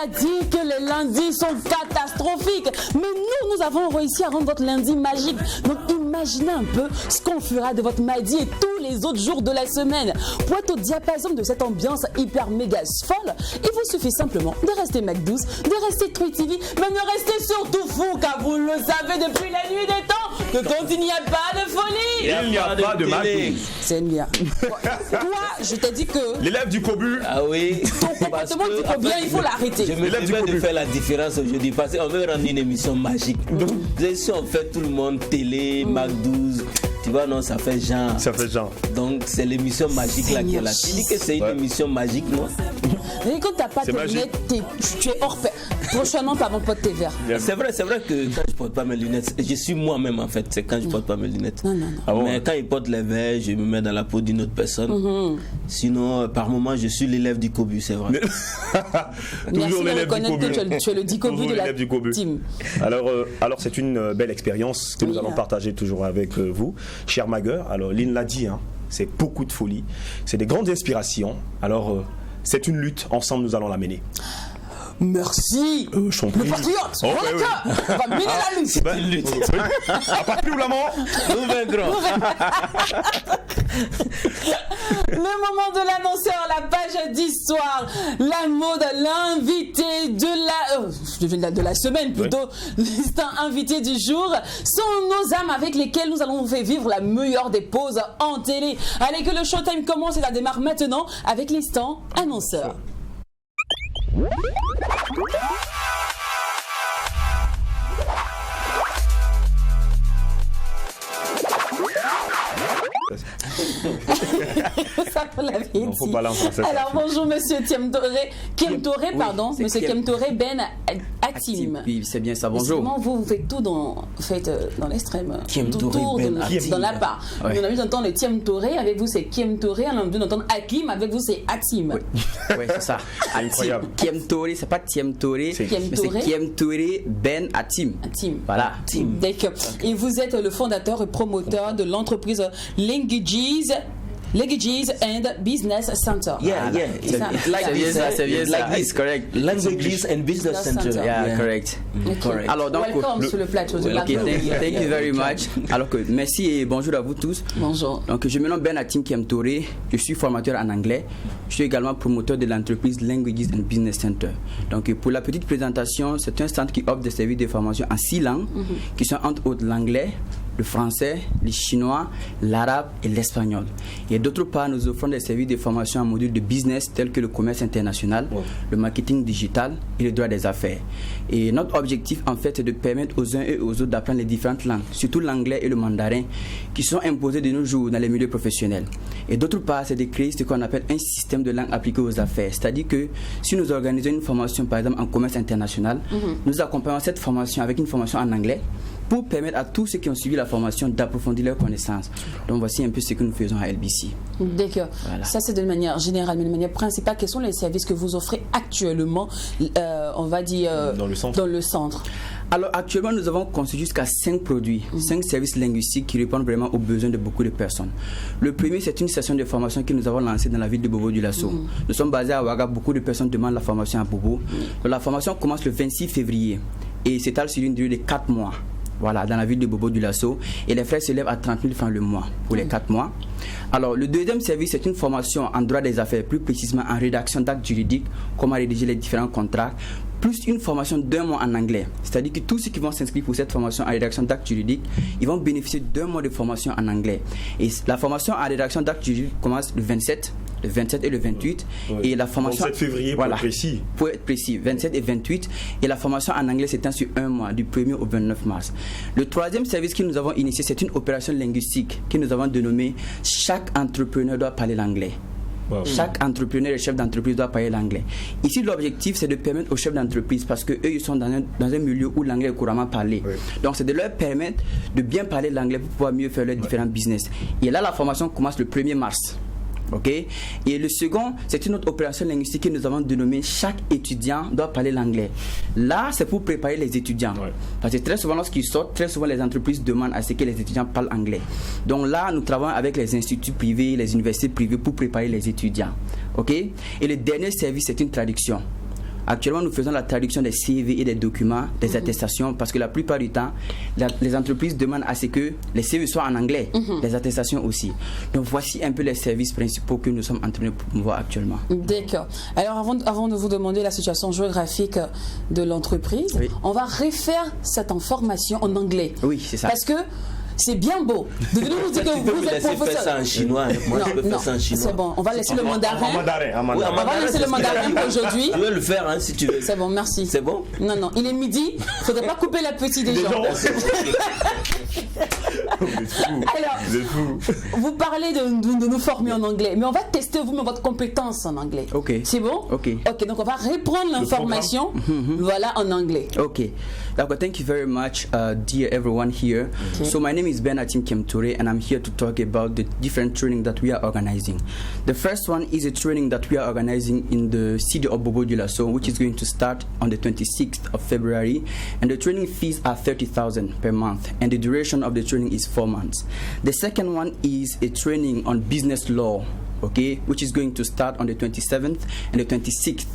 a dit que les lundis sont catastrophiques. Mais nous avons réussi à rendre votre lundi magique. Donc imaginez un peu ce qu'on fera de votre mardi et tous les autres jours de la semaine. Pour être au diapason de cette ambiance hyper méga folle, il vous suffit simplement de rester Mac 12, de rester Truy TV, mais ne restez surtout fou, car vous le savez depuis la nuit des temps, que quand il n'y a pas de folie, il n'y a pas de Mac 12. C'est bien. Toi, je t'ai dit que... L'élève du Cobu. Ah oui. Ton comportement du Cobien, il faut l'arrêter. Je me permets de faire la différence aujourd'hui parce qu'on veut rendre une émission magique. Si on fait tout le monde télé, Mac 12, tu vois, non, ça fait genre. Ça fait genre. Donc c'est l'émission magique là qui est là. Tu dis que c'est une émission magique, non? Mais quand t'as pas tes lunettes, tu es hors pair. Prochainement, t'as mon pote tes verres. C'est vrai que quand je porte pas mes lunettes, je suis moi-même en fait. C'est quand je porte pas mes lunettes. Non. Ah bon? Mais quand il porte les verres, je me mets dans la peau d'une autre personne. Sinon, par moment, je suis l'élève du Cobu, c'est vrai. Toujours l'élève du Cobu. Tu es le Dicobu de la team. Alors c'est une belle expérience que nous allons partager toujours avec vous, cher Magueur. Alors Lynn l'a dit, c'est beaucoup de folie, c'est des grandes inspirations. Alors c'est une lutte, ensemble nous allons la mener. Merci. Le patriote. On va mener la lutte. C'est une lutte. À partir où la mort, nous vaincrons. Le moment de l'annonceur, la page d'histoire, la mode, l'invité de la semaine plutôt, l'instant invité du jour sont nos âmes avec lesquelles nous allons vous faire vivre la meilleure des pauses en télé. Allez que le showtime commence et ça démarre maintenant avec l'instant annonceur. Ça vous l'avez dit. Alors bonjour monsieur Kiemtoré, pardon, monsieur Kiemtoré Ben Hatim. Oui, c'est bien ça. Bonjour. Vous faites tout dans l'extrême. Kiemtoré Ben Hatim. Dans la part. On a vu d'entendre le Kiemtoré, avec vous c'est Kiemtoré, on a vu d'entendre Hakim, avec vous c'est Hatim. Oui, c'est ça. Incroyable. Kiemtoré, c'est pas Kiemtoré, mais c'est Kiemtoré Ben Hatim. Voilà. D'accord. Et vous êtes le fondateur et promoteur de l'entreprise Languages and Business Center. C'est bien ça. It's correct. Languages and Business Center. Yeah, correct. Okay. Alors donc, welcome sur le plateau de thank you very much. Alors que merci et bonjour à vous tous. Bonjour. Donc je me nomme Ben Hatim Kiemtoré. Je suis formateur en anglais. Je suis également promoteur de l'entreprise Languages and Business Center. Donc pour la petite présentation, c'est un centre qui offre des services de formation en 6 langues, qui sont entre autres l'anglais, le français, le chinois, l'arabe et l'espagnol. Et d'autre part, nous offrons des services de formation en module de business tels que le commerce international, le marketing digital et le droit des affaires. Et notre objectif, en fait, c'est de permettre aux uns et aux autres d'apprendre les différentes langues, surtout l'anglais et le mandarin, qui sont imposés de nos jours dans les milieux professionnels. Et d'autre part, c'est de créer ce qu'on appelle un système de langue appliqué aux affaires. C'est-à-dire que si nous organisons une formation, par exemple, en commerce international, nous accompagnons cette formation avec une formation en anglais, pour permettre à tous ceux qui ont suivi la formation d'approfondir leurs connaissances. Donc voici un peu ce que nous faisons à LBC. D'accord. Voilà. Ça c'est de manière générale, mais de manière principale, quels sont les services que vous offrez actuellement, on va dire, dans le centre? Alors actuellement, nous avons conçu jusqu'à 5 produits, 5 services linguistiques qui répondent vraiment aux besoins de beaucoup de personnes. Le premier, c'est une session de formation que nous avons lancée dans la ville de Bobo-Dioulasso. Nous sommes basés à Ouaga, beaucoup de personnes demandent la formation à Bobo. Donc, la formation commence le 26 février et s'étale sur une durée de 4 mois. Voilà, dans la ville de Bobo-Dioulasso. Et les frais s'élèvent à 30 000 francs le mois pour les 4 mois. Alors, le deuxième service, c'est une formation en droit des affaires, plus précisément en rédaction d'actes juridiques, comment rédiger les différents contrats, plus une formation d'1 mois en anglais. C'est-à-dire que tous ceux qui vont s'inscrire pour cette formation en rédaction d'actes juridiques, ils vont bénéficier d'1 mois de formation en anglais. Et la formation en rédaction d'actes juridiques commence le 27 et le 28. Et la formation 27 février pour être précis. Pour être précis, 27 et 28. Et la formation en anglais s'étend sur 1 mois, du 1er au 29 mars. Le troisième service que nous avons initié, c'est une opération linguistique que nous avons dénommée « Chaque entrepreneur doit parler l'anglais ». Wow. Chaque entrepreneur et chef d'entreprise doit parler l'anglais. Ici, l'objectif, c'est de permettre aux chefs d'entreprise, parce qu'eux, ils sont dans un milieu où l'anglais est couramment parlé. Oui. Donc, c'est de leur permettre de bien parler l'anglais pour pouvoir mieux faire leurs différents business. Et là, la formation commence le 1er mars. OK? Et le second, c'est une autre opération linguistique que nous avons dénommée chaque étudiant doit parler l'anglais. Là, c'est pour préparer les étudiants. Ouais. Parce que très souvent, lorsqu'ils sortent, très souvent les entreprises demandent à ce que les étudiants parlent anglais. Donc là, nous travaillons avec les instituts privés, les universités privées pour préparer les étudiants. OK? Et le dernier service, c'est une traduction. Actuellement, nous faisons la traduction des CV et des documents, des attestations, parce que la plupart du temps, les entreprises demandent à ce que les CV soient en anglais, les attestations aussi. Donc, voici un peu les services principaux que nous sommes en train de promouvoir actuellement. D'accord. Alors, avant de vous demander la situation géographique de l'entreprise, oui, on va refaire cette information en anglais. Oui, c'est ça. Parce que c'est bien beau de venir nous dire que vous êtes professeur. Faire ça en chinois. Moi, je peux faire ça en chinois. C'est bon, on va laisser le mandarin. On va laisser le mandarin pour aujourd'hui. Je vais le faire si tu veux. C'est bon, merci. C'est bon? Non, il est midi. Il ne faudrait pas couper l'appétit des gens. Alors, vous parlez de nous former en anglais, mais on va tester vous-même votre compétence en anglais. Ok. C'est bon? Ok. Ok, donc on va reprendre l'information, voilà, en anglais. Ok. Thank you very much, dear everyone here. Okay. So my name is Ben Atim Kemtoure, and I'm here to talk about the different training that we are organizing. The first one is a training that we are organizing in the city of Bobo-Dioulasso, which is going to start on the 26th of February, and the training fees are 30,000 per month, and the duration of the training is 4 months. The second one is a training on business law, okay, which is going to start on the 27th and the 26th,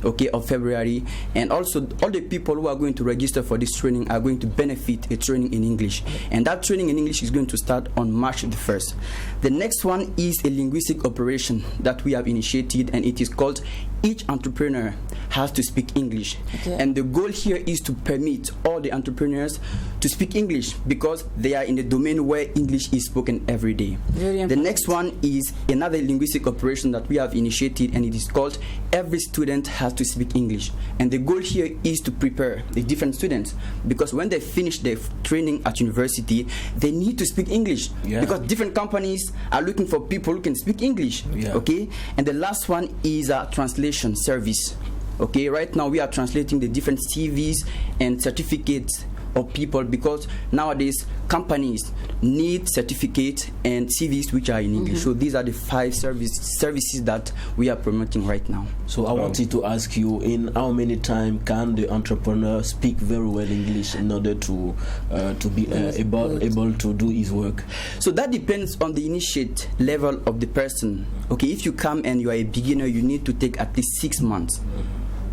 okay, of February. And also all the people who are going to register for this training are going to benefit a training in English, and that training in English is going to start on March the 1st. The next one is a linguistic operation that we have initiated, and it is called Each Entrepreneur Has to Speak English. Okay. And the goal here is to permit all the entrepreneurs to speak English because they are in the domain where English is spoken every day. The next one is another linguistic operation that we have initiated, and it is called Every Student Has to Speak English. And the goal here is to prepare the different students, because when they finish their training at university, they need to speak English, because different companies are looking for people who can speak English. Okay. And the last one is a translation service. Okay, right now we are translating the different CVs and certificates of people, because nowadays companies need certificates and CVs which are in English. So these are the 5 services that we are promoting right now. So I wanted to ask you, in how many time can the entrepreneur speak very well English in order to be able to do his work? So that depends on the initiate level of the person. Okay, if you come and you are a beginner, you need to take at least 6 months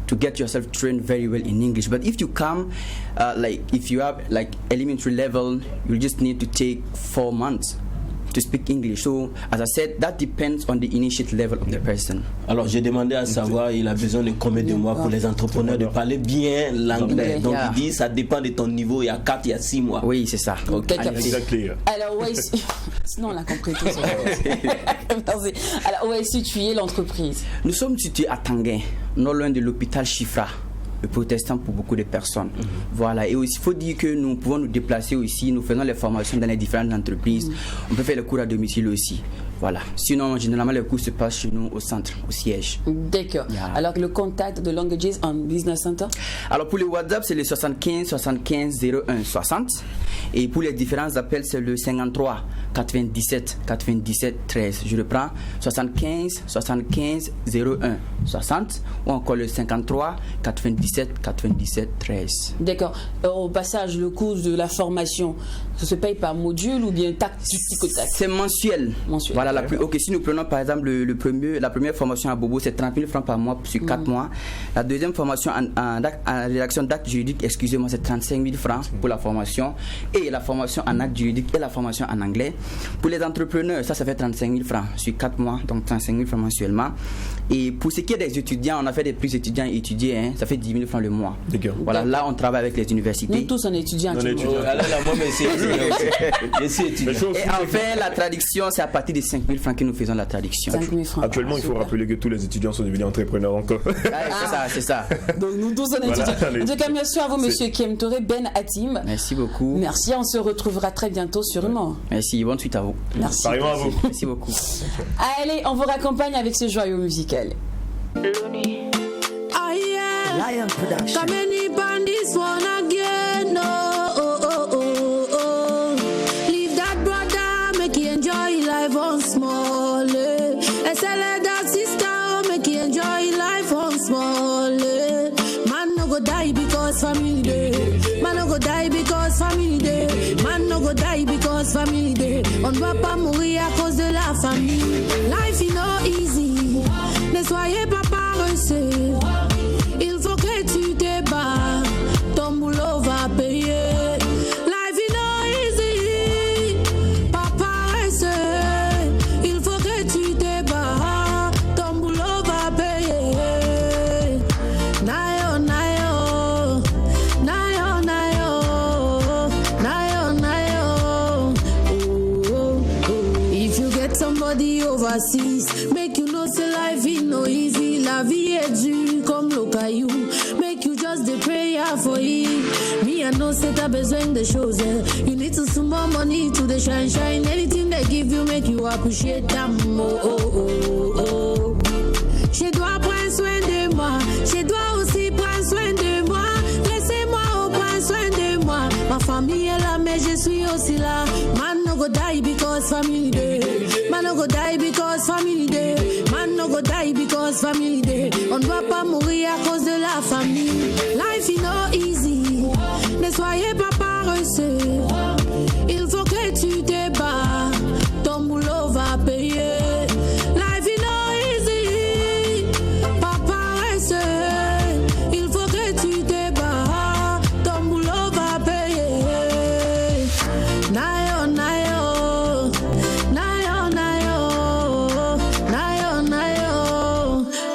to get yourself trained very well in English. But if you come, if you have elementary level, you just need to take 4 months to speak English. So, as I said, that depends on the initiate level of the person. Alors, j'ai demandé à savoir, il a besoin de combien de mois pour les entrepreneurs de parler bien l'anglais. Donc, il dit, ça dépend de ton niveau. Il y a 4, il y a 6 mois. Oui, c'est ça. Okay. Alors, ouais, sinon, on a compris tout ça. Merci. Alors, où est située l'entreprise? Nous sommes situés à Tanguin, non loin de l'hôpital Chifra, le protestant pour beaucoup de personnes. Voilà. Et aussi, il faut dire que nous pouvons nous déplacer aussi, nous faisons les formations dans les différentes entreprises. On peut faire les cours à domicile aussi. Voilà. Sinon, généralement, les cours se passent chez nous au centre, au siège. D'accord. Alors, le contact de Languages and Business Center? Alors, pour le WhatsApp, c'est le 75 75 01 60. Et pour les différents appels, c'est le 53 97 97 13. Je reprends, 75 75 01 60 ou encore le 53 97 97 13. D'accord. Au passage, le coût de la formation, ça se paye par module ou bien tac? C'est mensuel. Voilà. Si nous prenons par exemple la première formation à Bobo, c'est 30 000 francs par mois sur 4 mois. La deuxième formation en rédaction d'actes juridiques, excusez-moi, c'est 35 000 francs pour la formation. Et la formation en actes juridiques et la formation en anglais. Pour les entrepreneurs, ça fait 35 000 francs sur 4 mois, donc 35 000 francs mensuellement. Et pour ce qui est des étudiants, on a fait des plus étudiants et étudiés, ça fait 10 000 francs le mois. Voilà, là on travaille avec les universités. Nous tous on est étudiants. Et enfin, la traduction, c'est à partir de 5 000 francs que nous faisons la traduction. 5 000 francs. Actuellement, il faut rappeler que tous les étudiants sont devenus entrepreneurs encore. C'est ça. Donc nous tous on est étudiants. En tout cas, merci à vous, monsieur Kemtoure Ben Atim. Merci beaucoup. Merci, on se retrouvera très bientôt sûrement. Merci, bonne bonne suite à vous. Merci. Pareillement à vous. Merci beaucoup. Allez, on vous raccompagne avec ce joyau musical. Lion Production. Come and on this one again. Leave that brother, make you enjoy life on small. Excellent that sister, make you enjoy life on small. Man no go die because family day. Man no go die because family day. Man no go die because family day. On ne va pas mourir à cause de la famille. Life is not easy. Ne soyez pas paresseux. Il faut que tu te bats, ton boulot va payer. Life is not easy, pas paresseux. Il faut que tu te bats, ton boulot va payer. Nayo, nayo, nayo, nayo, nayo, nayo. Oh, oh. If you get somebody overseas, make you know say life is no easy. La vie est dure comme le caillou. Make you just the prayer for it. Me I know say t'as besoin de choses. You need to some more money to the shine. Anything they give you make you appreciate them. Oh, oh, oh, oh. Je dois prendre soin de moi. Je dois aussi prendre soin de moi. Laissez-moi prendre soin de moi. Ma famille est là mais je suis aussi là. Man no go die because family day. Man no go die because family day. Man no go die because family day. On ne va pas mourir à cause de la famille. Life is not easy. Ne soyez pas paresseux. Il faut que tu te bats. Ton boulot va payer. Life is not easy. Pas paresseux. Il faut que tu te bats. Ton boulot va payer. Nayo, nayo. Nayo, nayo. Nayo, nayo.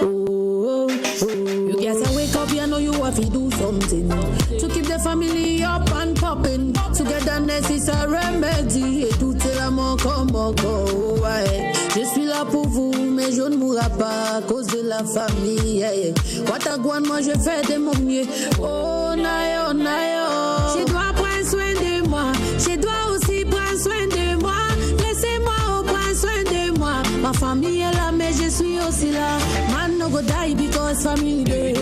Oh, oh, oh. You guys wake up, you know you have to do something to keep the family up and popping. Togetherness is a remedy. Et tout est l'amour comme encore. Ouais. Je suis là pour vous, mais je ne mourrai pas à cause de la famille. Yeah. Watagouane, moi je fais de mon mieux. Oh, nayo, nayo. Je dois prendre soin de moi. Je dois aussi prendre soin de moi. Laissez-moi prendre soin de moi. Ma famille est là, mais je suis aussi là. Man no go die because family day.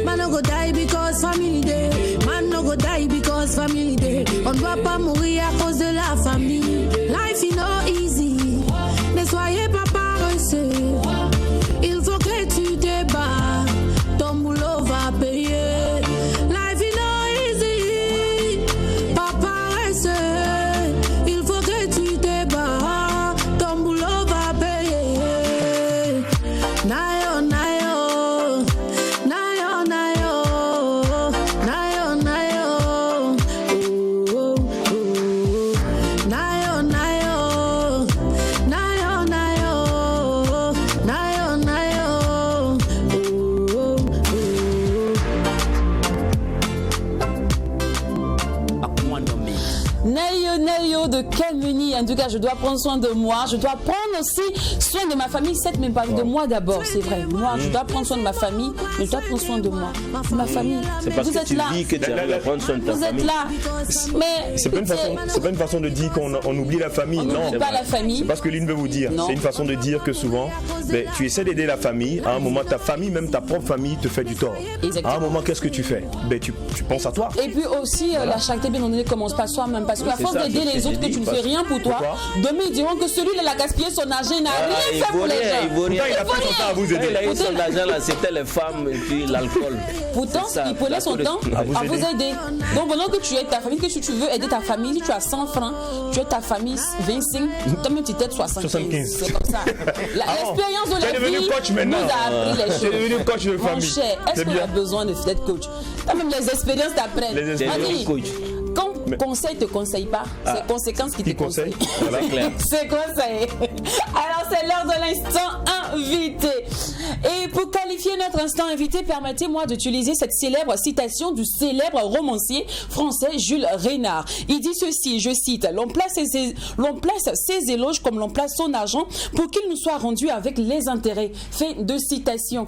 Man no go die because family day. Man no go die because family day. On ne va pas mourir à cause de la famille. Life is not easy. Ne soyez pas paresseux. Il faut que tu te bats. Ton boulot va payer. Life is not easy. Pas paresseux. Il faut que tu te bats. Ton boulot va payer. Nayo, nayo. Nayo, nayo. Nayo, nayo. Oh, oh, oh. Nayo, nayo. Nayo, nayo. Nayo, nayo. Oh, oh, oh. Nayo Nayo de Kameni. En tout cas, je dois prendre soin de moi. Je dois prendre aussi soin de ma famille. Certes, mais pas de moi d'abord, c'est vrai. Moi, je dois prendre soin de ma famille, mais je dois prendre soin de moi. Ma famille. C'est parce vous que êtes tu là. dis que tu arrives à prendre soin de ta Vous famille. êtes là. Mais C'est pas une façon de dire qu'on oublie la famille. on Non. n'oublie pas la famille. C'est parce que Lynn veut vous dire. Non. C'est une façon de dire que souvent, tu essaies d'aider la famille. À un moment, ta famille, même ta propre famille, te fait du tort. Exactement. À un moment, qu'est-ce que tu fais? Tu penses à toi. Et puis aussi, la charité, bien entendu, ne commence pas soi-même. Parce qu'à C'est force ça, d'aider c'est ce les que autres, j'ai que tu dit, ne fais rien pour toi, Pourquoi demain ils diront que celui-là, il a gaspillé son argent, il n'a rien fait pour les il vaut gens. rien. Pourtant, il a pris son temps à vous Il aider. a eu son argent là, c'était les femmes et puis l'alcool. Pourtant, C'est ça, il prenait son temps À vous à vous aider. Donc, pendant que tu aides ta famille, que tu veux aider ta famille, si tu as 100 francs, tu aides ta famille 25, toi-même tu t'aides 75. 75. C'est comme ça. L'expérience de Tu es la devenu vie coach nous maintenant. a appris les choses. Tu es devenu coach de Mon famille. cher, est-ce C'est qu'on bien. a besoin d'être coach? Toi-même, les expériences t'apprennent. Les expériences. Vas-y. Coach. Quand conseil te conseille pas, c'est conséquences qui te Qui conseille conseillent. Voilà. C'est clair. C'est conseillé. Alors, c'est l'heure de l'instant invité. Et pour qualifier notre instant invité, permettez-moi d'utiliser cette célèbre citation du célèbre romancier français Jules Renard. Il dit ceci, je cite, l'on place ses éloges comme l'on place son argent pour qu'il nous soit rendu avec les intérêts. Fin de citation.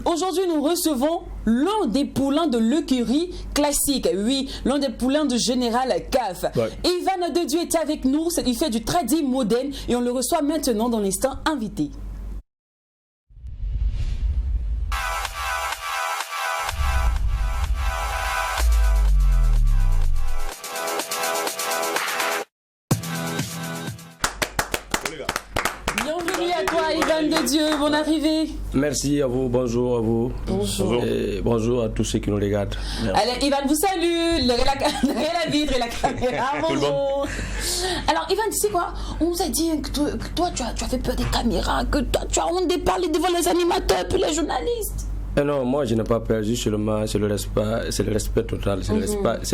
Aujourd'hui, nous recevons l'un des poulains de l'écurie classique. Oui, l'un des poulains de Général CAF. Ouais. Ivan de Dieu est avec nous. Il fait du tradi moderne et on le reçoit maintenant dans l'instant invité. Bienvenue à toi, Ivan de Dieu. Bonne arrivée. Merci à vous, bonjour à vous. Bonjour. Et bonjour à tous ceux qui nous regardent. Allez, Ivan vous salue, derrière la vitre et la caméra, bonjour. Alors, Ivan, tu sais quoi? On nous a dit que toi tu as fait peur des caméras, que toi, tu as honte de parler devant les animateurs et les journalistes. Non, moi je n'ai pas peur, juste seulement c'est le respect total, c'est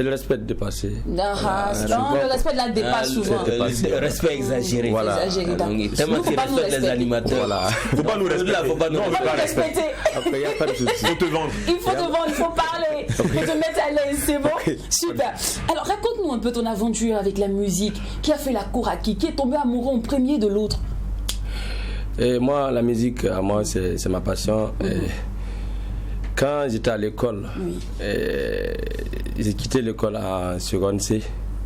le respect dépassé. Le respect de la dépasse souvent. Le respect exagéré. Voilà. Exagéré, Tellement faut qu'il pas nous respecte les respecter. animateurs. Voilà. Faut pas nous respecter. Faut pas nous Non, on veut Faut pas nous respecter. respecter. Après, il n'y a pas de souci. Faut te vendre. Il faut te vendre, il faut parler, il faut te mettre à l'aise, c'est bon? Super. Alors, raconte-nous un peu ton aventure avec la musique. Qui a fait la cour à qui est tombé amoureux en premier de l'autre? Et moi, la musique, à moi, c'est ma passion. Et quand j'étais à l'école, j'ai quitté l'école en seconde C.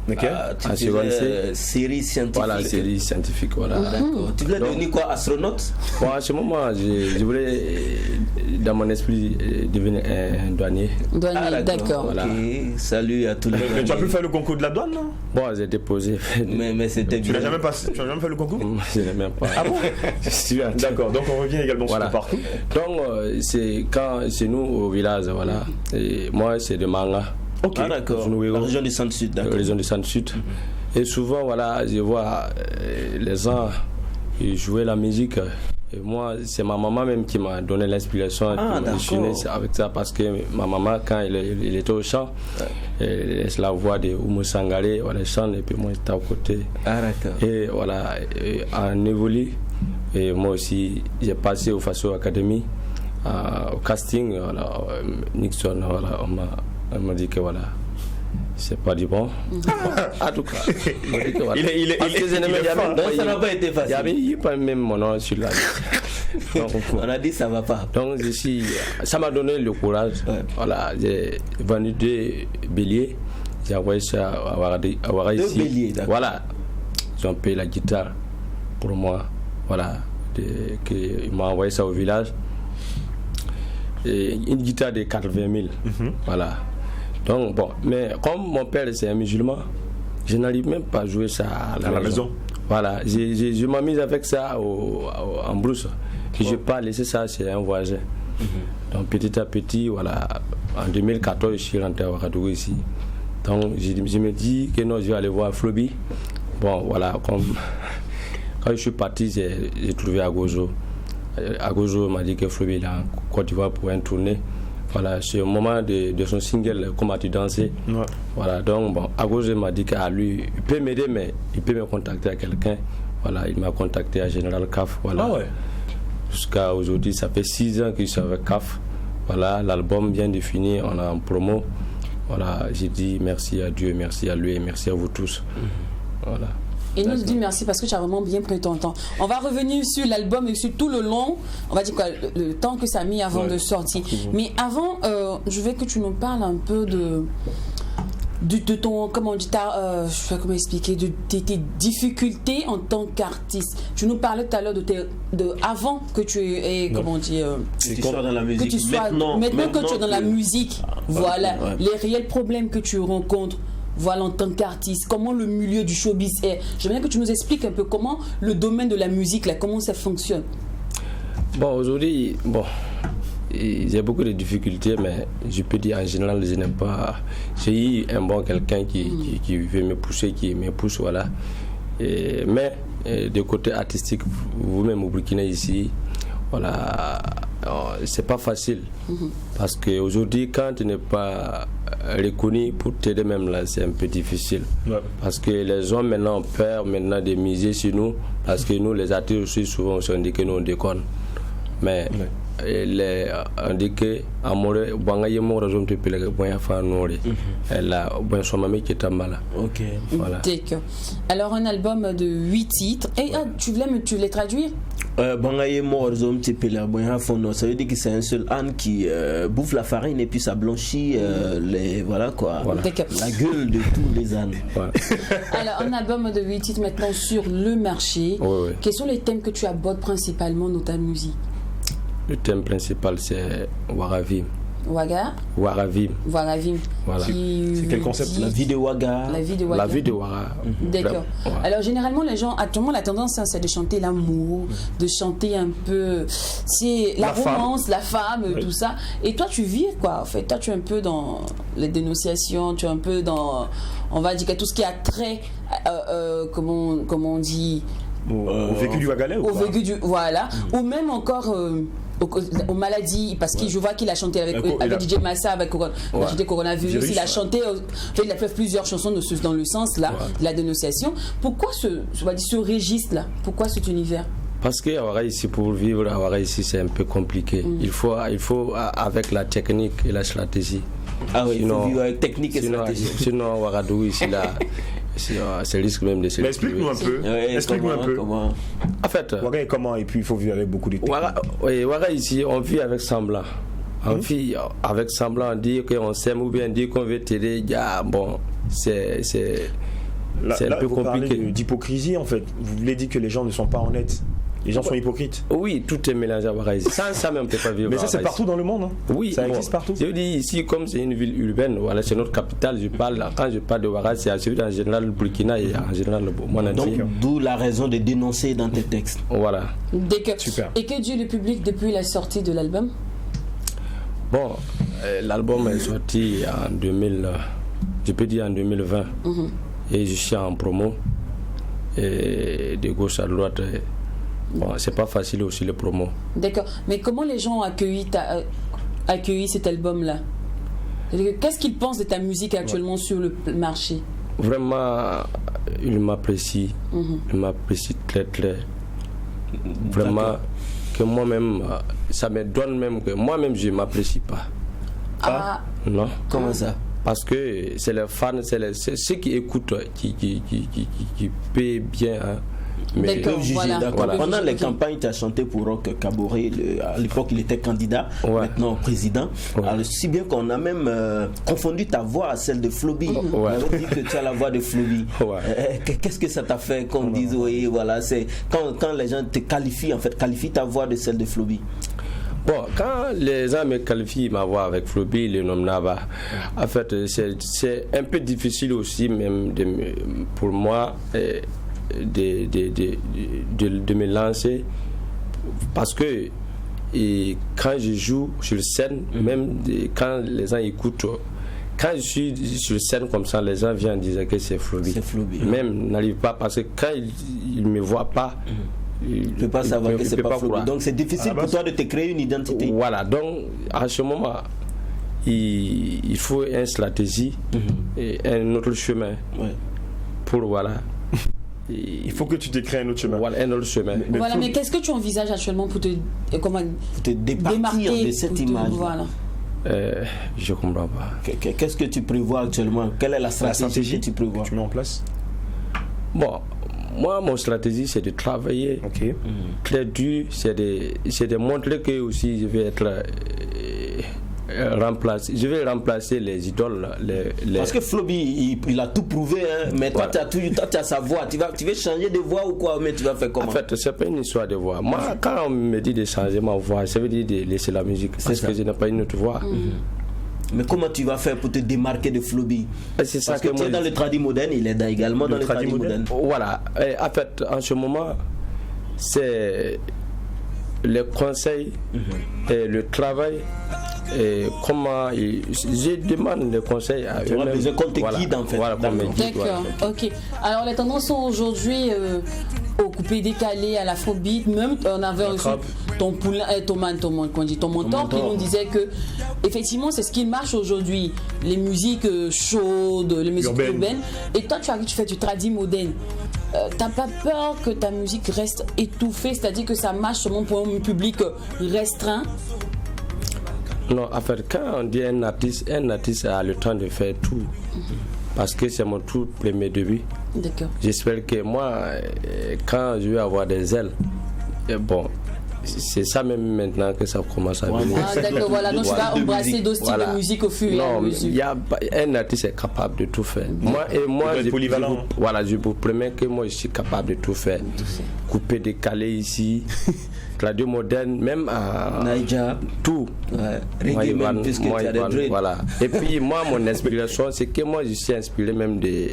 Ok. Tu En seconde faisais série scientifique. Voilà, série scientifique. Voilà. D'accord. Tu voulais devenir quoi, astronaute? Bon, à ce moment, je voulais, dans mon esprit, devenir un douanier. Douanier, d'accord. Voilà. Ok. Salut à tous les Mais tu as pu faire le concours de la douane, non? Bon, j'ai déposé. Mais c'était Tu bien. n'as jamais passé, tu n'as jamais fait le concours? Je n'ai même pas. Ah bon? Je suis en train. D'accord, donc on revient également sur Voilà. le parcours. Donc, c'est quand c'est nous au village, voilà. Et moi, c'est de Manga, Ok. Ah d'accord. Zunouéro. La région du centre-sud, la d'accord. région du centre-sud. Et souvent, voilà, je vois les gens ils jouaient la musique. Et moi, c'est ma maman même qui m'a donné l'inspiration. Ah, Je suis né avec ça parce que ma maman, quand il était au chant, elle laisse la voix de Oumou Sangaré, elle chante et puis moi j'étais à côté. Ah d'accord. Et voilà, et en évolue. Et moi aussi, j'ai passé au Faso Academy, au casting. Voilà, Nixon, voilà, on m'a dit que voilà, c'est pas du bon. En tout cas, on m'a dit que voilà. Parce que je n'aimais jamais. Donc ça n'a pas été facile. Il n'y a pas même mon nom sur la. On a dit ça va pas. Donc ça m'a donné le courage. Voilà, j'ai vendu 2 béliers. J'ai envoyé ça à Ouara ici. 2 béliers, d'accord. Voilà, ils ont payé la guitare pour moi. Voilà, ils m'ont envoyé ça au village. Et une guitare de 80 000. Voilà. Donc bon, mais comme mon père c'est un musulman, je n'arrive même pas à jouer ça à la maison. Voilà, je m'ai mis avec ça en brousse. Et je n'ai pas laissé ça chez un voisin. Donc petit à petit, voilà, en 2014, je suis rentré à Ouagadougou ici. Donc je me dis que non, je vais aller voir Floby. Bon, voilà, comme quand je suis parti, j'ai trouvé Agozo. Agozo m'a dit que Floby est en Côte d'Ivoire pour une tournée. Voilà, c'est au moment de son single Comment tu danser. Ouais. Voilà, donc bon, Agozo m'a dit qu'à lui, il peut m'aider, mais il peut me contacter à quelqu'un. Voilà, il m'a contacté à Général CAF. Voilà. Ah ouais. Jusqu'à aujourd'hui, ça fait 6 ans que je suis avec CAF. Voilà, l'album vient de finir, on est en promo. Voilà, j'ai dit merci à Dieu, merci à lui et merci à vous tous. Voilà. Et nous dis merci parce que tu as vraiment bien pris ton temps. On va revenir sur l'album et sur tout le long, on va dire quoi, le temps que ça a mis avant de sortir. Mais avant, je veux que tu nous parles un peu de ton, comment on dit, je sais pas comment expliquer, de tes difficultés en tant qu'artiste. Tu nous parlais tout à l'heure de avant que tu aies, comment on dit, que tu sois dans la musique. Que tu sois, maintenant que tu es dans la musique, voilà, les réels problèmes que tu rencontres. Voilà, en tant qu'artiste, comment le milieu du showbiz est. J'aimerais que tu nous expliques un peu comment le domaine de la musique, là, comment ça fonctionne. Bon, aujourd'hui, bon, j'ai beaucoup de difficultés, mais je peux dire en général, je n'aime pas. J'ai eu un bon quelqu'un qui veut me pousser, qui me pousse, voilà. Mais du côté artistique, vous-même au Burkina ici, voilà, c'est pas facile. Parce qu'aujourd'hui, quand tu n'es pas reconnu pour t'aider même là, c'est un peu difficile. Ouais. Parce que les hommes maintenant ont peur maintenant de miser sur nous. Parce que nous, les artistes aussi, souvent, on se dit que nous, on déconne. Mais on dit que amore bangaye mo raison te pele boya fa nore la bon so mami qui est mala. OK. Voilà. D'accord. Alors un album de 8 titres et tu voulais les traduire? Bangaye mo raison te pele boya fa no, ça veut dire que c'est un seul âne qui bouffe la farine et puis ça blanchit les voilà quoi. Voilà. La gueule de tous les ânes. Voilà. Alors un album de 8 titres maintenant sur le marché. Oui. Quels sont les thèmes que tu abordes principalement dans ta musique? Le thème principal c'est Waravim. Waravim. Voilà. C'est quel concept? La vie de Waga. La vie de Waga. La vie de Waga. D'accord. Ouais. Alors généralement les gens, actuellement la tendance c'est de chanter l'amour, de chanter un peu, c'est la romance, la femme, tout ça. Et toi tu vis quoi en fait? Toi tu es un peu dans les dénonciations, tu es un peu dans, on va dire tout ce qui a trait, comment on dit, au vécu du Wagalais ou au vécu du voilà, ou même encore aux maladies, parce que je vois qu'il a chanté avec DJ Massa, avec DJ Coronavirus, il a chanté, il a fait plusieurs chansons dans le sens là, de la dénonciation. Pourquoi ce registre-là? Pourquoi cet univers? Parce que ici, pour vivre ici, c'est un peu compliqué. Il faut avec la technique et la stratégie. Ah oui, il faut vivre avec technique et stratégie. Sinon, Ouagadougou ici là. C'est le risque même de se. Mais explique-nous un peu. Explique-nous un peu. Comment En fait, Ouaga comment, et puis il faut vivre avec beaucoup de techniques. Ouaga ici, on vit avec semblant. On vit avec semblant, on dit qu'on s'aime ou bien on dit qu'on veut t'aider. Bon, c'est un peu compliqué. Parlez d'hypocrisie en fait. Vous voulez dire que les gens ne sont pas honnêtes? Les gens sont hypocrites. Oui, tout est mélangé à Ouaga ici. Sans ça même, on ne peut pas vivre. Mais ça, c'est partout dans le monde. Hein. Oui, ça existe partout. Je dis ici, comme c'est une ville urbaine, voilà, c'est notre capitale. Quand je parle de Ouaga, c'est en général le Burkina et en général le monde entier. Donc, d'où la raison de dénoncer dans tes textes. Voilà. Super. Et que dit le public depuis la sortie de l'album? Bon, l'album est sorti en 2020. Et je suis en promo. Et de gauche à droite. Bon, c'est pas facile aussi le promo. D'accord. Mais comment les gens ont accueilli cet album-là? Qu'est-ce qu'ils pensent de ta musique actuellement sur le marché? Vraiment, ils m'apprécient. Ils m'apprécient très. Vraiment, que moi-même, ça me donne même que moi-même, je ne m'apprécie pas. Ah. Non. Comment ça? Parce que c'est les fans, c'est ceux qui écoutent qui paient bien. Hein. Mais voilà. Pendant les campagnes, tu as chanté pour Roch Kaboré. À l'époque, il était candidat, maintenant président. Alors, si bien qu'on a même confondu ta voix à celle de Floby. On avait dit que tu as la voix de Floby. Qu'est-ce que ça t'a fait qu'on dise, oui, voilà, c'est quand les gens te qualifient, en fait, qualifient ta voix de celle de Floby? Bon, quand les gens me qualifient ma voix avec Floby, le nom Nava, en fait, c'est un peu difficile aussi, même pour moi. De me lancer parce que quand je joue sur scène, même quand les gens écoutent, quand je suis sur scène comme ça, les gens viennent dire que c'est Floby. Même n'arrive pas parce que quand ils ne me voient pas, il ne peut pas savoir que c'est pas Floby. Donc c'est difficile pour toi de te créer une identité. Voilà, donc à ce moment il faut une stratégie et un autre chemin pour voilà. Il faut que tu te crées un autre chemin. Voilà, un autre chemin. Mais qu'est-ce que tu envisages actuellement pour te démarquer de cette image? Voilà. Je ne comprends pas. Qu'est-ce que tu prévois actuellement? Quelle est la stratégie que tu prévois? Que tu mets en place? Bon, moi, mon stratégie, c'est de travailler très dur. C'est de montrer que aussi je vais être... je vais remplacer les idoles. Parce que Floby, il a tout prouvé, hein, mais toi, tu as sa voix. Tu veux changer de voix ou quoi? Mais tu vas faire comment? En fait, c'est pas une histoire de voix. Moi, quand on me dit de changer ma voix, ça veut dire de laisser la musique. Parce que je n'ai pas une autre voix. Mais comment tu vas faire pour te démarquer de Floby? C'est ça. Parce que tu es dans le tradi moderne, il est également dans le tradi moderne. Voilà. Et en fait, en ce moment, c'est les conseils et le travail. Et comment je demande des conseils à eux-mêmes. Qu'on te guide en fait. D'accord, ok. Alors les tendances sont aujourd'hui au coupé décalé, à l'afrobeat. Même on avait reçu ton mentor qui nous disait que effectivement c'est ce qui marche aujourd'hui, les musiques chaudes, les musiques urbaines. Et toi tu arrives, tu fais du tradi moderne. T'as pas peur que ta musique reste étouffée, c'est-à-dire que ça marche seulement pour un public restreint? Non, en fait, quand on dit un artiste a le temps de faire tout. Parce que c'est mon tout premier début. D'accord. J'espère que moi, quand je vais avoir des ailes, bon, c'est ça même maintenant que ça commence à venir. Ah, d'accord, voilà. Donc tu vas embrasser d'autres styles de musique au fur et à mesure. Un artiste est capable de tout faire. Moi, je vous promets que moi, je suis capable de tout faire. Couper, décaler ici. Radio moderne, même à Naija, tout. Reggae même, puisque tu as des dreads. Voilà. Et puis moi, mon inspiration, c'est que moi, je suis inspiré même de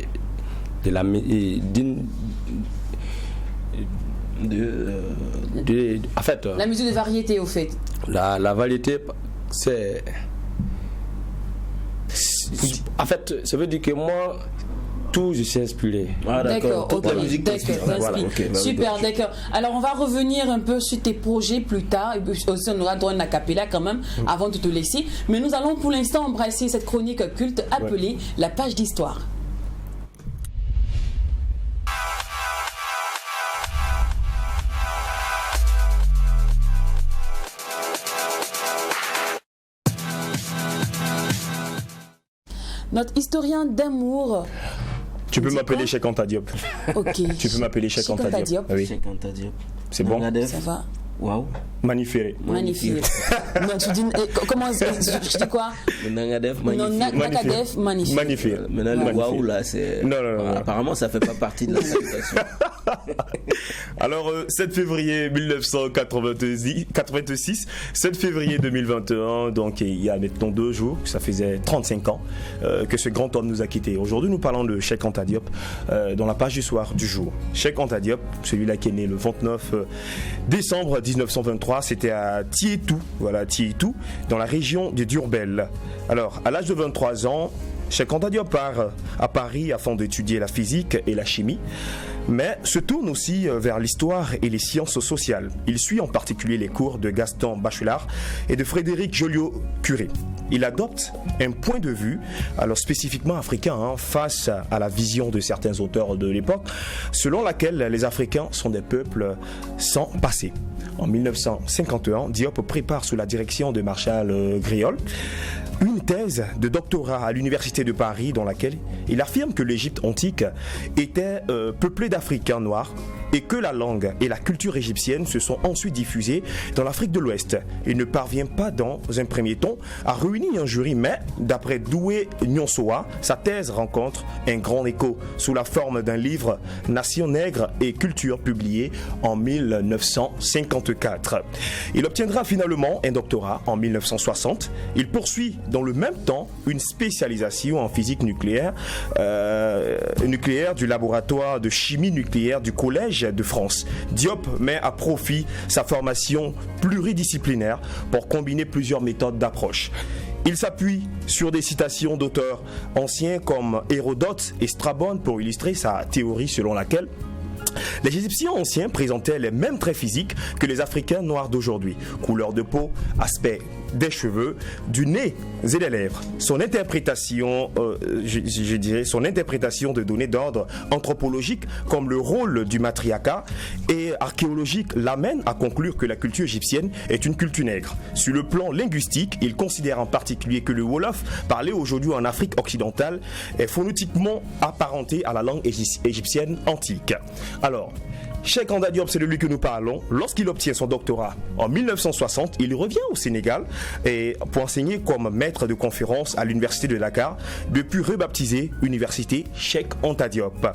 la en fait, la musique de variété, au fait. La variété, c'est en fait, ça veut dire que moi, tout, je suis inspiré. Ah, d'accord. Toute la musique super, d'accord. Alors, on va revenir un peu sur tes projets plus tard. Et puis aussi, on aura droit à une acapella quand même, avant de te laisser. Mais nous allons pour l'instant embrasser cette chronique culte appelée La page d'histoire. Notre historien d'amour. Tu peux m'appeler Cheikh Anta Diop. Ok. Tu peux m'appeler Cheikh Anta Diop. Oui. Cheikh Anta Diop. C'est bon? Ça va. Waouh. Magnifique. Magnifique. Non, tu dis, comment tu dis quoi? Nangadef magnifique. Magnifique. Maintenant le waouh là, c'est. Non. Apparemment, ça fait pas partie de la salutation. Alors, 7 février 1986, 7 février 2021, donc il y a maintenant 2 jours, ça faisait 35 ans que ce grand homme nous a quittés. Aujourd'hui, nous parlons de Cheikh Anta Diop dans la page du soir du jour. Cheikh Anta Diop, celui-là qui est né le 29 décembre 1923, c'était à Tietou, dans la région de Diourbel. Alors, à l'âge de 23 ans, Cheikh Anta Diop part à Paris afin d'étudier la physique et la chimie, mais se tourne aussi vers l'histoire et les sciences sociales. Il suit en particulier les cours de Gaston Bachelard et de Frédéric Joliot-Curie. Il adopte un point de vue, alors spécifiquement africain, face à la vision de certains auteurs de l'époque, selon laquelle les Africains sont des peuples sans passé. En 1951, Diop prépare sous la direction de Marshal Griol une thèse de doctorat à l'université de Paris dans laquelle il affirme que l'Égypte antique était peuplée d'Africains noirs et que la langue et la culture égyptienne se sont ensuite diffusées dans l'Afrique de l'Ouest. Il ne parvient pas dans un premier temps à réunir un jury, mais d'après Doué Nyonsoa, sa thèse rencontre un grand écho sous la forme d'un livre Nation nègre et culture publié en 1954. Il obtiendra finalement un doctorat en 1960. Il poursuit dans le même temps une spécialisation en physique nucléaire du laboratoire de chimie nucléaire du Collège de France. Diop met à profit sa formation pluridisciplinaire pour combiner plusieurs méthodes d'approche. Il s'appuie sur des citations d'auteurs anciens comme Hérodote et Strabon pour illustrer sa théorie selon laquelle les Égyptiens anciens présentaient les mêmes traits physiques que les Africains noirs d'aujourd'hui. Couleur de peau, aspect des cheveux, du nez et des lèvres. Son interprétation, son interprétation de données d'ordre anthropologique comme le rôle du matriarcat et archéologique l'amène à conclure que la culture égyptienne est une culture nègre. Sur le plan linguistique, il considère en particulier que le Wolof, parlé aujourd'hui en Afrique occidentale, est phonétiquement apparenté à la langue égyptienne antique. Alors, Cheikh Anta Diop, c'est de lui que nous parlons. Lorsqu'il obtient son doctorat en 1960, il revient au Sénégal pour enseigner comme maître de conférence à l'université de Dakar, depuis rebaptisée Université Cheikh Anta Diop.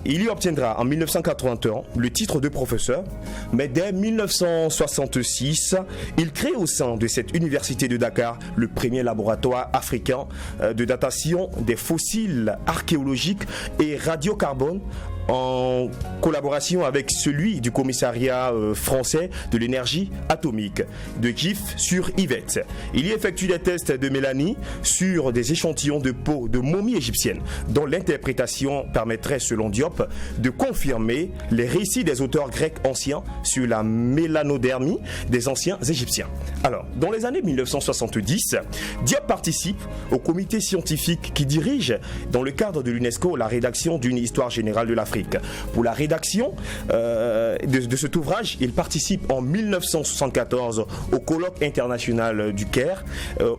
Il y obtiendra en 1981 le titre de professeur, mais dès 1966, il crée au sein de cette université de Dakar le premier laboratoire africain de datation des fossiles archéologiques et radiocarbone en collaboration avec celui du commissariat français de l'énergie atomique de Kiev sur Yvette. Il y effectue des tests de mélanie sur des échantillons de peau de momies égyptiennes dont l'interprétation permettrait, selon Diop, de confirmer les récits des auteurs grecs anciens sur la mélanodermie des anciens égyptiens. Alors, dans les années 1970, Diop participe au comité scientifique qui dirige, dans le cadre de l'UNESCO, la rédaction d'une histoire générale de l'Afrique. Pour la rédaction de cet ouvrage, il participe en 1974 au colloque international du Caire,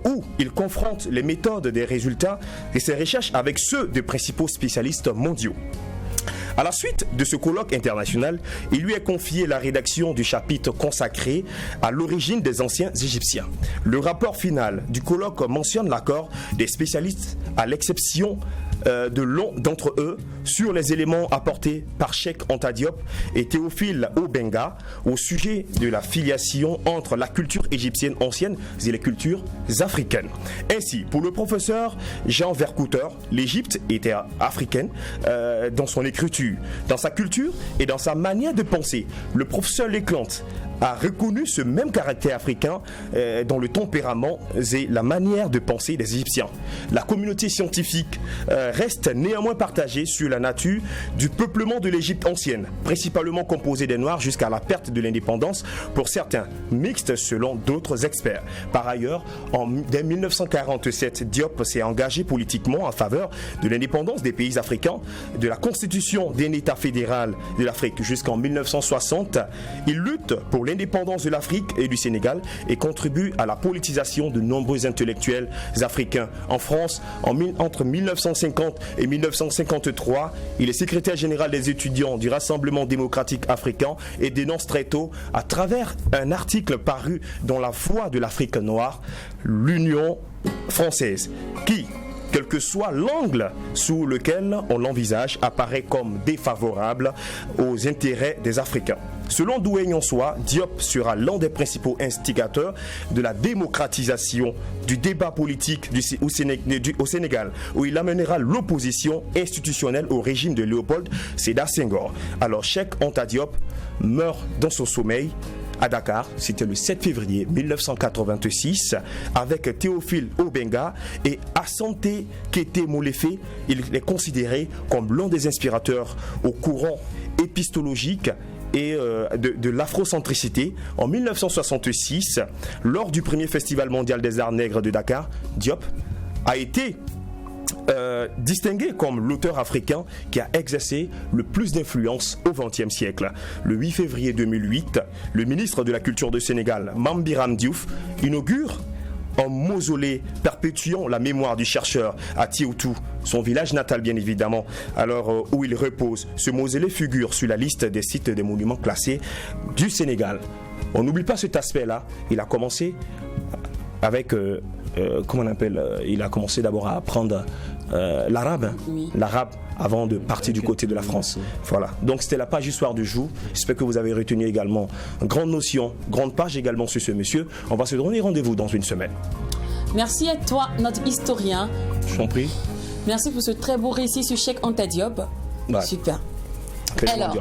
où il confronte les méthodes des résultats et ses recherches avec ceux des principaux spécialistes mondiaux. À la suite de ce colloque international, il lui est confié la rédaction du chapitre consacré à l'origine des anciens Égyptiens. Le rapport final du colloque mentionne l'accord des spécialistes, à l'exception de l'un d'entre eux, sur les éléments apportés par Cheikh Anta Diop et Théophile Obenga au sujet de la filiation entre la culture égyptienne ancienne et les cultures africaines. Ainsi, pour le professeur Jean Vercouter, l'Égypte était africaine dans son écriture, dans sa culture et dans sa manière de penser. Le professeur Leclante a reconnu ce même caractère africain dans le tempérament et la manière de penser des Égyptiens. La communauté scientifique reste néanmoins partagée sur la nature du peuplement de l'Égypte ancienne, principalement composé des Noirs jusqu'à la perte de l'indépendance, pour certains mixtes selon d'autres experts. Par ailleurs, dès 1947, Diop s'est engagé politiquement en faveur de l'indépendance des pays africains, de la constitution d'un État fédéral de l'Afrique jusqu'en 1960. Il lutte pour l'indépendance de l'Afrique et du Sénégal et contribue à la politisation de nombreux intellectuels africains. En France, entre 1950 et 1953, il est secrétaire général des étudiants du Rassemblement démocratique africain et dénonce très tôt, à travers un article paru dans La Voix de l'Afrique noire, l'Union française, qui, quel que soit l'angle sous lequel on l'envisage, apparaît comme défavorable aux intérêts des Africains. Selon Doué Nyonsoa, Diop sera l'un des principaux instigateurs de la démocratisation du débat politique au Sénégal, où il amènera l'opposition institutionnelle au régime de Léopold Sédar Senghor. Alors Cheikh Anta Diop meurt dans son sommeil à Dakar, c'était le 7 février 1986, avec Théophile Obenga et Asante Kété Molefe. Il est considéré comme l'un des inspirateurs au courant épistologique et de l'afrocentricité. En 1966, lors du premier festival mondial des arts nègres de Dakar, Diop a été distingué comme l'auteur africain qui a exercé le plus d'influence au XXe siècle. Le 8 février 2008, le ministre de la Culture du Sénégal, Mame Biram Diouf, inaugure un mausolée perpétuant la mémoire du chercheur à Tioutou, son village natal bien évidemment, alors où il repose. Ce mausolée figure sur la liste des sites des monuments classés du Sénégal. On n'oublie pas cet aspect-là. Il a commencé avec, il a commencé d'abord à apprendre l'arabe, oui. L'arabe avant de partir du côté de la France. Voilà. Donc c'était la page histoire du jour. J'espère que vous avez retenu également grande notion, grande page également sur ce monsieur. On va se donner rendez-vous dans une semaine. Merci à toi, notre historien. Je t'en prie. Merci pour ce très beau récit sur Cheikh Anta Diop. Ouais. Super. Alors,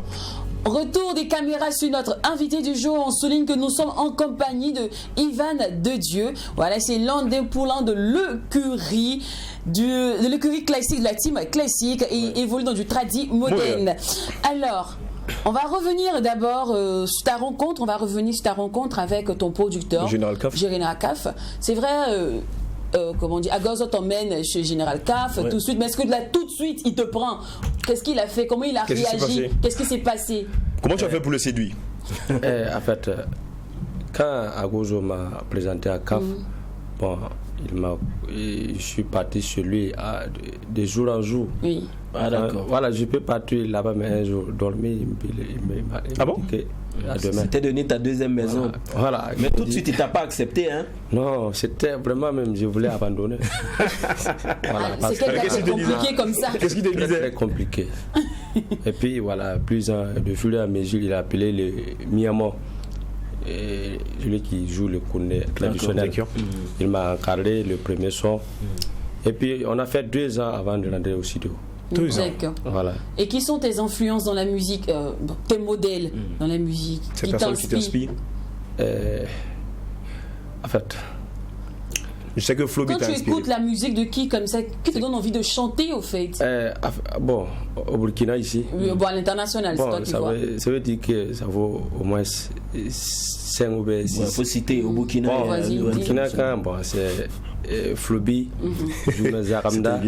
retour des caméras sur notre invité du jour. On souligne que nous sommes en compagnie de Ivan Dedieu. Voilà, c'est l'un des poulains de l'écurie de l'écurie classique, de la team classique, et évolue dans du tradi moderne. Alors, on va revenir d'abord sur ta rencontre. On va revenir sur ta rencontre avec ton producteur, Général Kaf. C'est vrai. Comment on dit, Agozo t'emmène chez Général Kaf tout de suite, mais est-ce que là tout de suite il te prend? Qu'est-ce qu'il a fait? Comment il a réagi? Qu'est-ce qui s'est passé? Comment tu as fait pour le séduire? En fait, quand Agozo m'a présenté à Kaf, bon, je suis parti chez lui de jour en jour. Oui. Ah, d'accord. Voilà, je peux partir là-bas, mais un jour dormir. Ah bon? C'était donné ta deuxième maison. Voilà. Mais tout de suite, il t'a pas accepté, hein? Non, c'était vraiment même, je voulais abandonner. Voilà, c'est compliqué comme ça. Qu'est-ce qu'il te disait? Très compliqué. Et puis voilà, de fur et à mesure, il a appelé le Miamo. Et celui qui joue le cornet traditionnel. Il m'a encadré le premier son. Et puis on a fait 2 ans avant de rentrer au studio. D'accord. Voilà. Et qui sont tes influences dans la musique, tes modèles dans la musique? Ces personnes qui t'inspirent? En fait, je sais que Flobi quand t'a tu inspiré. écoutes la musique de qui comme ça, qui te donne envie de chanter au fait? bon, au Burkina ici. Bon, à l'international, c'est toi qui vois. Ça veut dire que ça vaut au moins 5 ou 6. Il faut citer au Burkina. Bon, au Burkina, quand bon, c'est Flobi, Jouna Zaramda,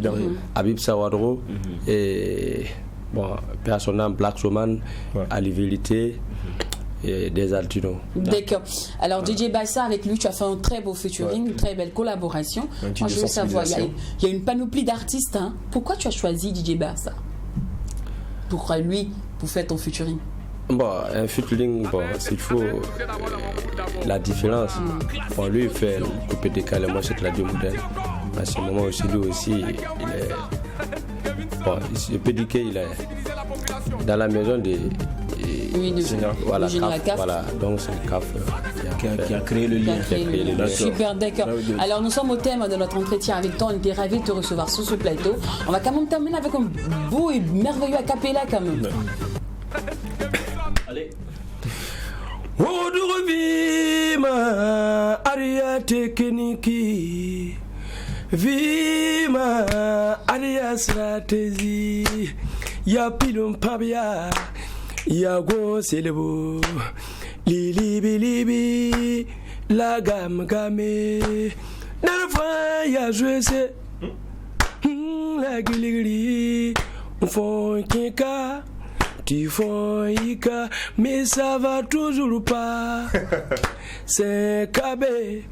Habib Sawadro, et bon, personnellement Black Soman, Ali Vérité. Et des Altino. D'accord. Alors DJ Bassa, avec lui tu as fait un très beau featuring, une très belle collaboration. Moi je veux savoir, il y a une panoplie d'artistes, hein. Pourquoi tu as choisi DJ Bassa? Pourquoi lui pour faire ton featuring? Bon, un featuring, bon, s'il faut la différence. Bon, lui il fait le coupé décalé, moi c'est la radio moderne. À ce moment aussi, lui aussi, il est. Bon, je peux dire qu'il est dans la maison des. Voilà, voilà, donc c'est le CAF qui a créé le lien. Super, d'accord. Alors nous sommes au thème de notre entretien avec toi. On était ravis de te recevoir sur ce plateau. On va quand même terminer avec un beau et merveilleux a cappella quand même. Allez. Vima aria tekniki, Vima aria stratégie, ya pilum pabia. Yago Selebo, Lili Bilibi, la gamme game, Narfa ya joué c'est la guiligri, font kinka, tu font ika, mais ça va toujours pas. C'est Kabé,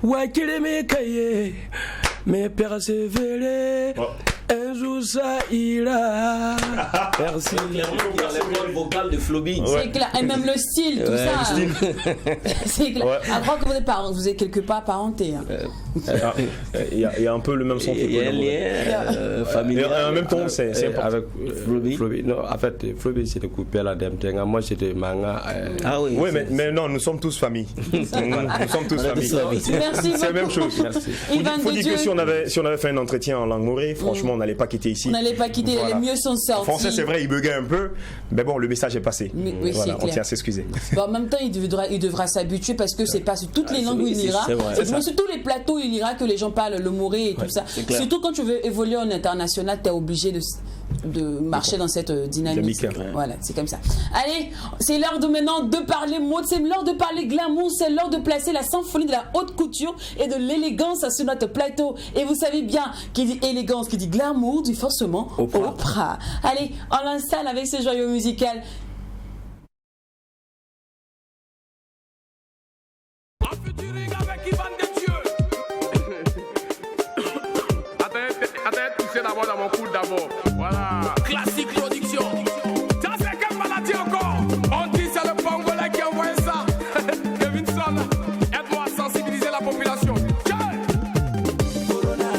Wakile me kaye, mais persévérer. Un jour ça ira. Merci. Le vocal de Flobi. C'est clair. Et même le style, tout ça. C'est clair. Après que vous êtes quelque part parenté. Il y a un peu le même son. Il y a un lien familial. En même temps, c'est avec Flobi. Non, en fait, Flobi c'était coupé à la Demtenga. Moi c'était Manga. Ah oui. Oui, mais non, nous sommes tous famille. Nous sommes tous famille. Merci. C'est la même chose. Il faut dire que si on avait fait un entretien en langue morée, franchement, on n'allait pas quitter ici. On n'allait pas quitter, les mieux sont sortis. En français, c'est vrai, il buguait un peu, mais bon, le message est passé. Oui, voilà, c'est on tient à s'excuser. Bon, en même temps, il devra s'habituer parce que c'est pas sur toutes les langues où il ira. C'est sur tous les plateaux où il ira que les gens parlent le moré et tout ça. Surtout quand tu veux évoluer en international, tu es obligé de marcher dans cette dynamique. Voilà, c'est comme ça. Allez, c'est l'heure de maintenant de parler mode, c'est l'heure de parler glamour, c'est l'heure de placer la symphonie de la haute couture et de l'élégance sur notre plateau. Et vous savez bien, qui dit élégance, qui dit glamour, dit forcément Oprah. Allez, on l'installe avec ce joyau musical. D'abord dans mon coude d'abord. Voilà. Classique production. Ça c'est quelle maladie encore? On dit c'est le Pangolais qui a envoyé ça. Kevinson, aide-moi à sensibiliser la population. Corona.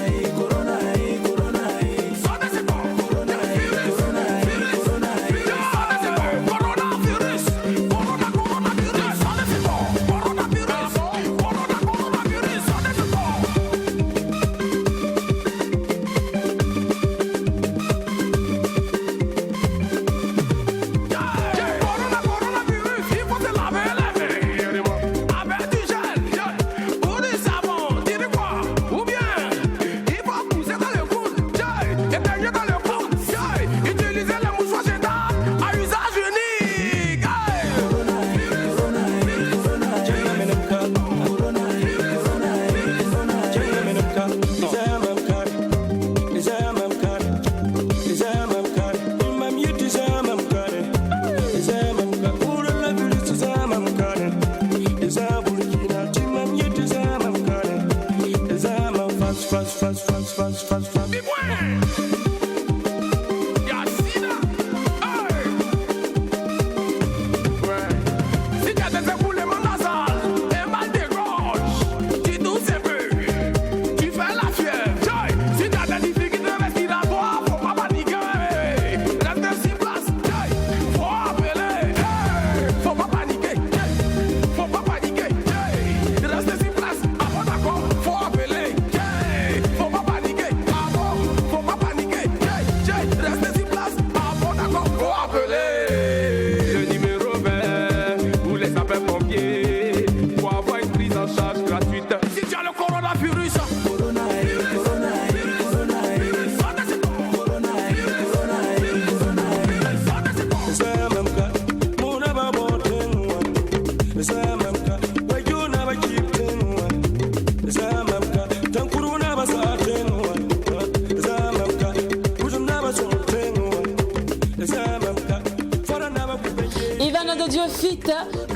Claudio Fit,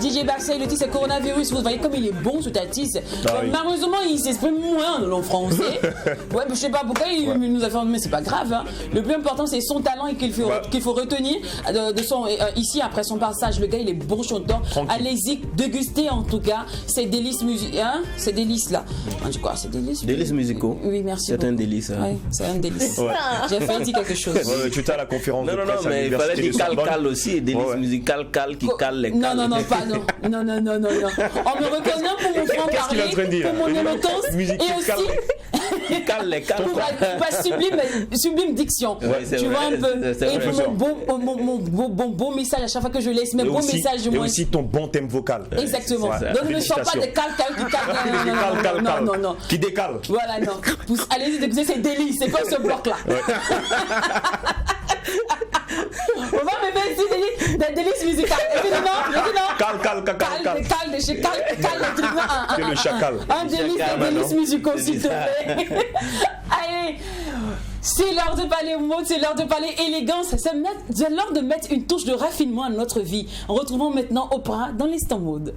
DJ Barça, le titre c'est Coronavirus. Vous voyez comme il est bon ce Tatis. Malheureusement, il s'exprime moins en français. Ouais, mais je sais pas pourquoi il nous a fait, mais c'est pas grave. Hein. Le plus important, c'est son talent et qu'il faut retenir de son, ici après son passage. Le gars, il est bon chanteur. Allez-y, dégustez en tout cas ces délices musicaux. Hein, ces délices là. Quoi, ces délices? Délices musicaux. Oui, merci. C'est un délice. Hein. Ouais, c'est un délice. J'ai failli dire quelque chose. Tu t'as la conférence de presse. Non, mais il fallait dire cal aussi. Délices musicales qui calent les cales. Non, pas non. On me reconnaît pour mon franc parler, pour mon éloquence et aussi. Qui cale les cales. Pour sublime diction. Tu vois un peu. Et pour mon bon message à chaque fois que je laisse mes bons messages du moins. Et aussi ton bon thème vocal. Exactement. Donc ne sois pas des cal qui calent. Non. Qui décale. Voilà, non. Allez-y, déguster ces délices. C'est quoi ce bloc-là? On va me mettre ici des délices musicales. Cal. C'est le chacal. Un délice musicaux, s'il te plaît. Allez. C'est l'heure de parler mode, c'est l'heure de parler élégance, c'est l'heure de mettre une touche de raffinement à notre vie. Retrouvons maintenant Oprah dans l'instant mode.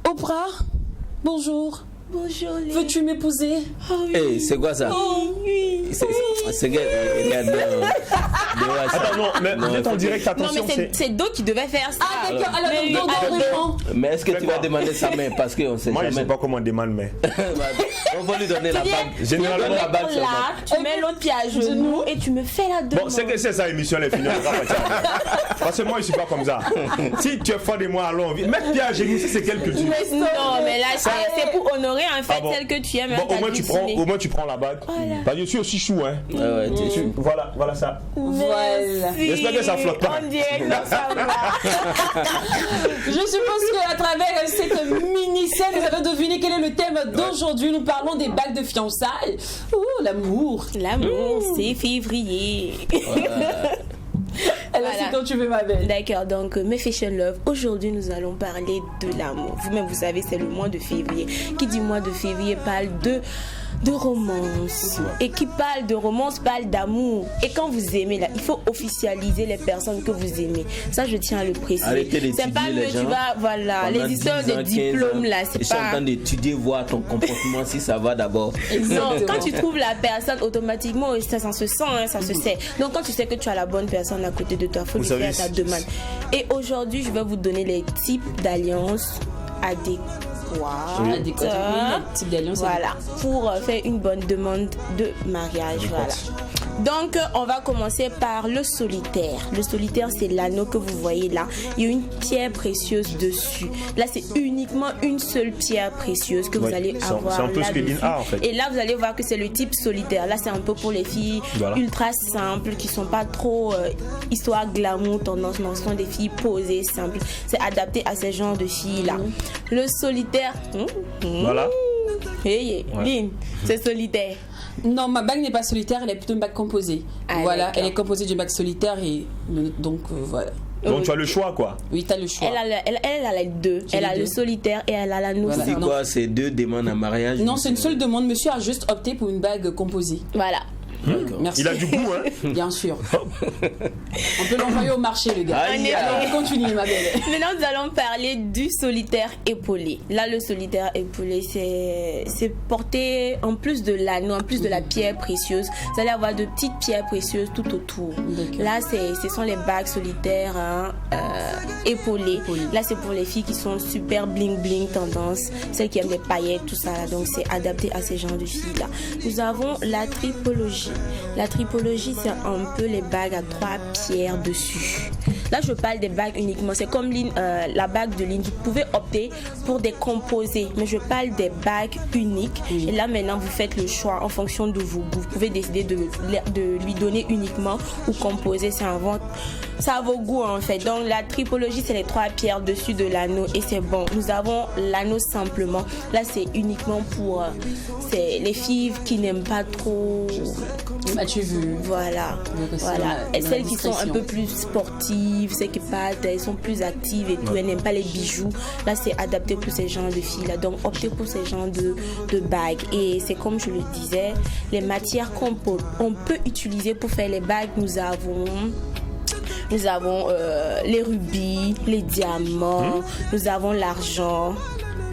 Oprah, bonjour. Bonjour. Veux-tu m'épouser? Oh, oui. Hey, c'est quoi ça? Oui. C'est regarde. Attends, non, mais vous êtes en direct, attention. Non, mais c'est Do qui devait faire ça. Ah, d'accord, alors, mais est-ce que tu vas demander sa main? Parce qu'on sait moi, jamais. Je sais pas comment on demande, mais. On va lui donner la bague. Généralement, la bague, tu mets l'autre pied à genoux et tu me fais la demande. Bon, c'est que c'est ça, l'émission, elle est finie. Parce que moi, je suis pas comme ça. Si tu es fort de moi, allons, mettre pied à genoux, c'est quelle culture? Non, mais là, c'est pour honorer en fait celle que tu aimes. Bon, au moins, tu prends la bague. Parce que je suis aussi chou, hein. Voilà ça. Voilà. J'espère que ça flotte pas. On dirait que ça va. Je suppose qu'à travers cette mini-scène, vous avez deviné quel est le thème d'aujourd'hui. Nous parlons des bagues de fiançailles. Ouh, l'amour. L'amour, c'est février. Alors, c'est quand tu veux, ma belle. D'accord, donc mes Fashion Love, aujourd'hui nous allons parler de l'amour. Vous-même, vous savez, c'est le mois de février. Qui dit mois de février parle de romance. Et qui parle de romance parle d'amour. Et quand vous aimez, là, il faut officialiser les personnes que vous aimez. Ça, je tiens à le préciser. C'est pas que tu vas, voilà, les histoires de diplômes là, c'est pas. Ils sont en train d'étudier, voir ton comportement si ça va d'abord. Non, quand tu trouves la personne, automatiquement, ça se sent, hein, ça se sait. Donc quand tu sais que tu as la bonne personne à côté de toi, il faut lui faire ta demande. Et aujourd'hui, je vais vous donner les types d'alliances adéquates. Voilà, pour faire une bonne demande de mariage. Voilà. Donc on va commencer par le solitaire. Le solitaire, c'est l'anneau que vous voyez là. Il y a une pierre précieuse dessus. Là, c'est uniquement une seule pierre précieuse que vous allez avoir. C'est un peu ce que Lynn a en fait. Et là, vous allez voir que c'est le type solitaire. Là, c'est un peu pour les filles ultra simples qui sont pas trop histoire glamour, tendance. Non, ce sont des filles posées, simples. C'est adapté à ces genres de filles là. Le solitaire. Voilà. Hey, Lynn, c'est solitaire. Non, ma bague n'est pas solitaire, elle est plutôt une bague composée. Voilà, elle est composée d'une bague solitaire et donc voilà. Donc tu as le choix quoi. Oui, tu as le choix. Elle a les deux. Elle a le solitaire et elle a l'anneau. C'est quoi ces deux demandes en mariage? Non, c'est une seule demande. Monsieur a juste opté pour une bague composée. Voilà. Merci. Il a du goût, hein? Bien sûr. On peut l'envoyer au marché, le gars. Alors, on continue, ma belle. Maintenant, nous allons parler du solitaire épaulé. Là, le solitaire épaulé, c'est porté en plus de l'anneau, en plus de la pierre précieuse. Vous allez avoir de petites pierres précieuses tout autour. Là, ce sont les bagues solitaires épaulées. Là, c'est pour les filles qui sont super bling bling tendance, celles qui aiment les paillettes, tout ça. Là. Donc, c'est adapté à ces genres de filles-là. Nous avons la tripologie. La tripologie, c'est un peu les bagues à 3 pierres dessus. Là, je parle des bagues uniquement. C'est comme la bague de Lynn. Vous pouvez opter pour des composés, mais je parle des bagues uniques. Et là, maintenant, vous faites le choix en fonction de vos goûts. Vous pouvez décider de lui donner uniquement ou composer. Ça a vos goûts, en fait. Donc, la tripologie, c'est les 3 pierres dessus de l'anneau et c'est bon. Nous avons l'anneau simplement. Là, c'est uniquement pour les filles qui n'aiment pas trop. As-tu vu? Voilà. Et celles qui sont un peu plus sportives, suivre ses pattes, elles sont plus actives et tout, elles n'aiment pas les bijoux. Là, c'est adapté pour ces genres de filles-là. Donc, optez pour ces genres de bagues. Et c'est comme je le disais, les matières qu'on peut utiliser pour faire les bagues, nous avons les rubis, les diamants, nous avons l'argent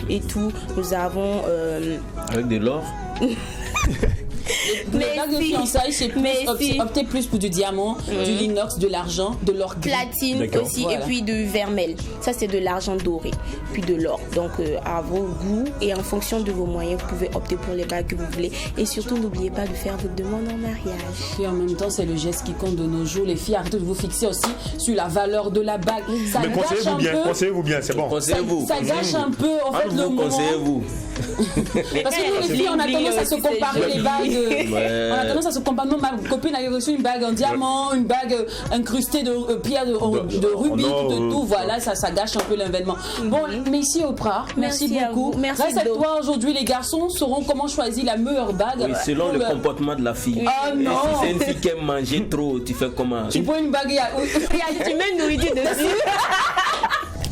et tout. Nous avons... Avec de l'or. Pour les bagues de fiançailles, c'est plus opter plus pour du diamant, du l'inox, de l'argent, de l'or gris. Platine aussi, voilà. Et puis de vermel. Ça, c'est de l'argent doré, puis de l'or. Donc, à vos goûts et en fonction de vos moyens, vous pouvez opter pour les bagues que vous voulez. Et surtout, n'oubliez pas de faire votre demande en mariage. Et en même temps, c'est le geste qui compte de nos jours. Les filles, arrêtez de vous fixer aussi sur la valeur de la bague. Ça mais conseillez-vous bien, c'est bon. Conseillez-vous. Ça gâche un peu, en fait, le moment. Conseillez-vous. Parce que nous, les filles, on a tendance à se comparer les bagues. On a tendance à se comparer. Non, ma copine avait reçu une bague en diamant, une bague incrustée de pierres de rubis, tout. Voilà, ça gâche un peu l'événement. Bon, mais ici Oprah, merci beaucoup. Grâce à toi, aujourd'hui, les garçons sauront comment choisir la meilleure bague. Oui, selon le comportement de la fille. Oh non. Si c'est une fille qui aime manger trop, tu fais comment? Tu prends une bague, tu mets une nourriture dessus.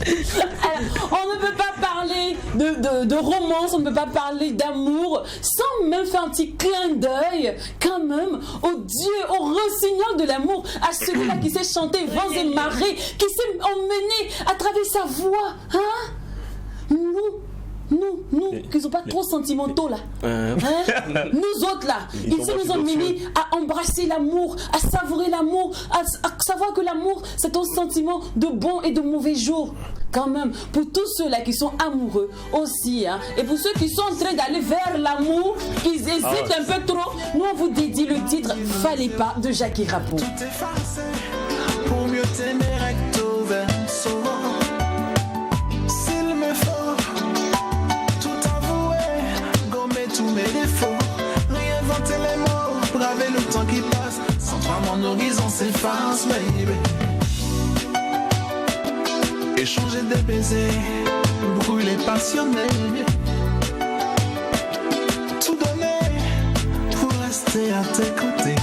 Alors, on ne peut pas parler de romance, on ne peut pas parler d'amour sans même faire un petit clin d'œil quand même au Dieu, au rossignol de l'amour, à celui-là qui sait chanter vents et marées, qui sait emmener à travers sa voix. Hein? Nous, qui ne sont pas trop sentimentaux là. Nous autres là, ils se nous emmener à embrasser l'amour, à savourer l'amour, à savoir que l'amour c'est un sentiment de bon et de mauvais jour. Quand même, pour tous ceux-là qui sont amoureux aussi, hein, et pour ceux qui sont en train d'aller vers l'amour, ils hésitent un peu trop, nous on vous dédie le titre Fallait pas de Jackie Rapon. Tout effacé pour mieux t'aimer recto verso. S'il me faut tout avouer, gommer tous mes défauts, réinventer les mots, braver le temps qui passe, sans toi mon horizon s'efface, baby. Échanger des baisers, brûler passionné, tout donner pour rester à tes côtés,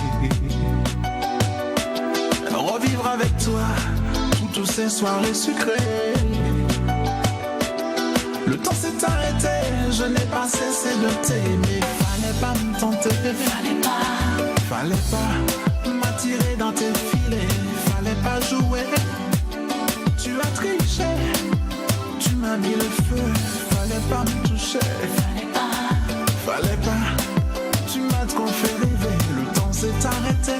revivre avec toi tous ces soirées sucrées. Le temps s'est arrêté, je n'ai pas cessé de t'aimer. Fallait pas me tenter, fallait pas m'attirer dans tes filets, fallait pas jouer. Tu as triché, tu m'as mis le feu, fallait pas me toucher, fallait pas, tu m'as trop fait rêver, le temps s'est arrêté,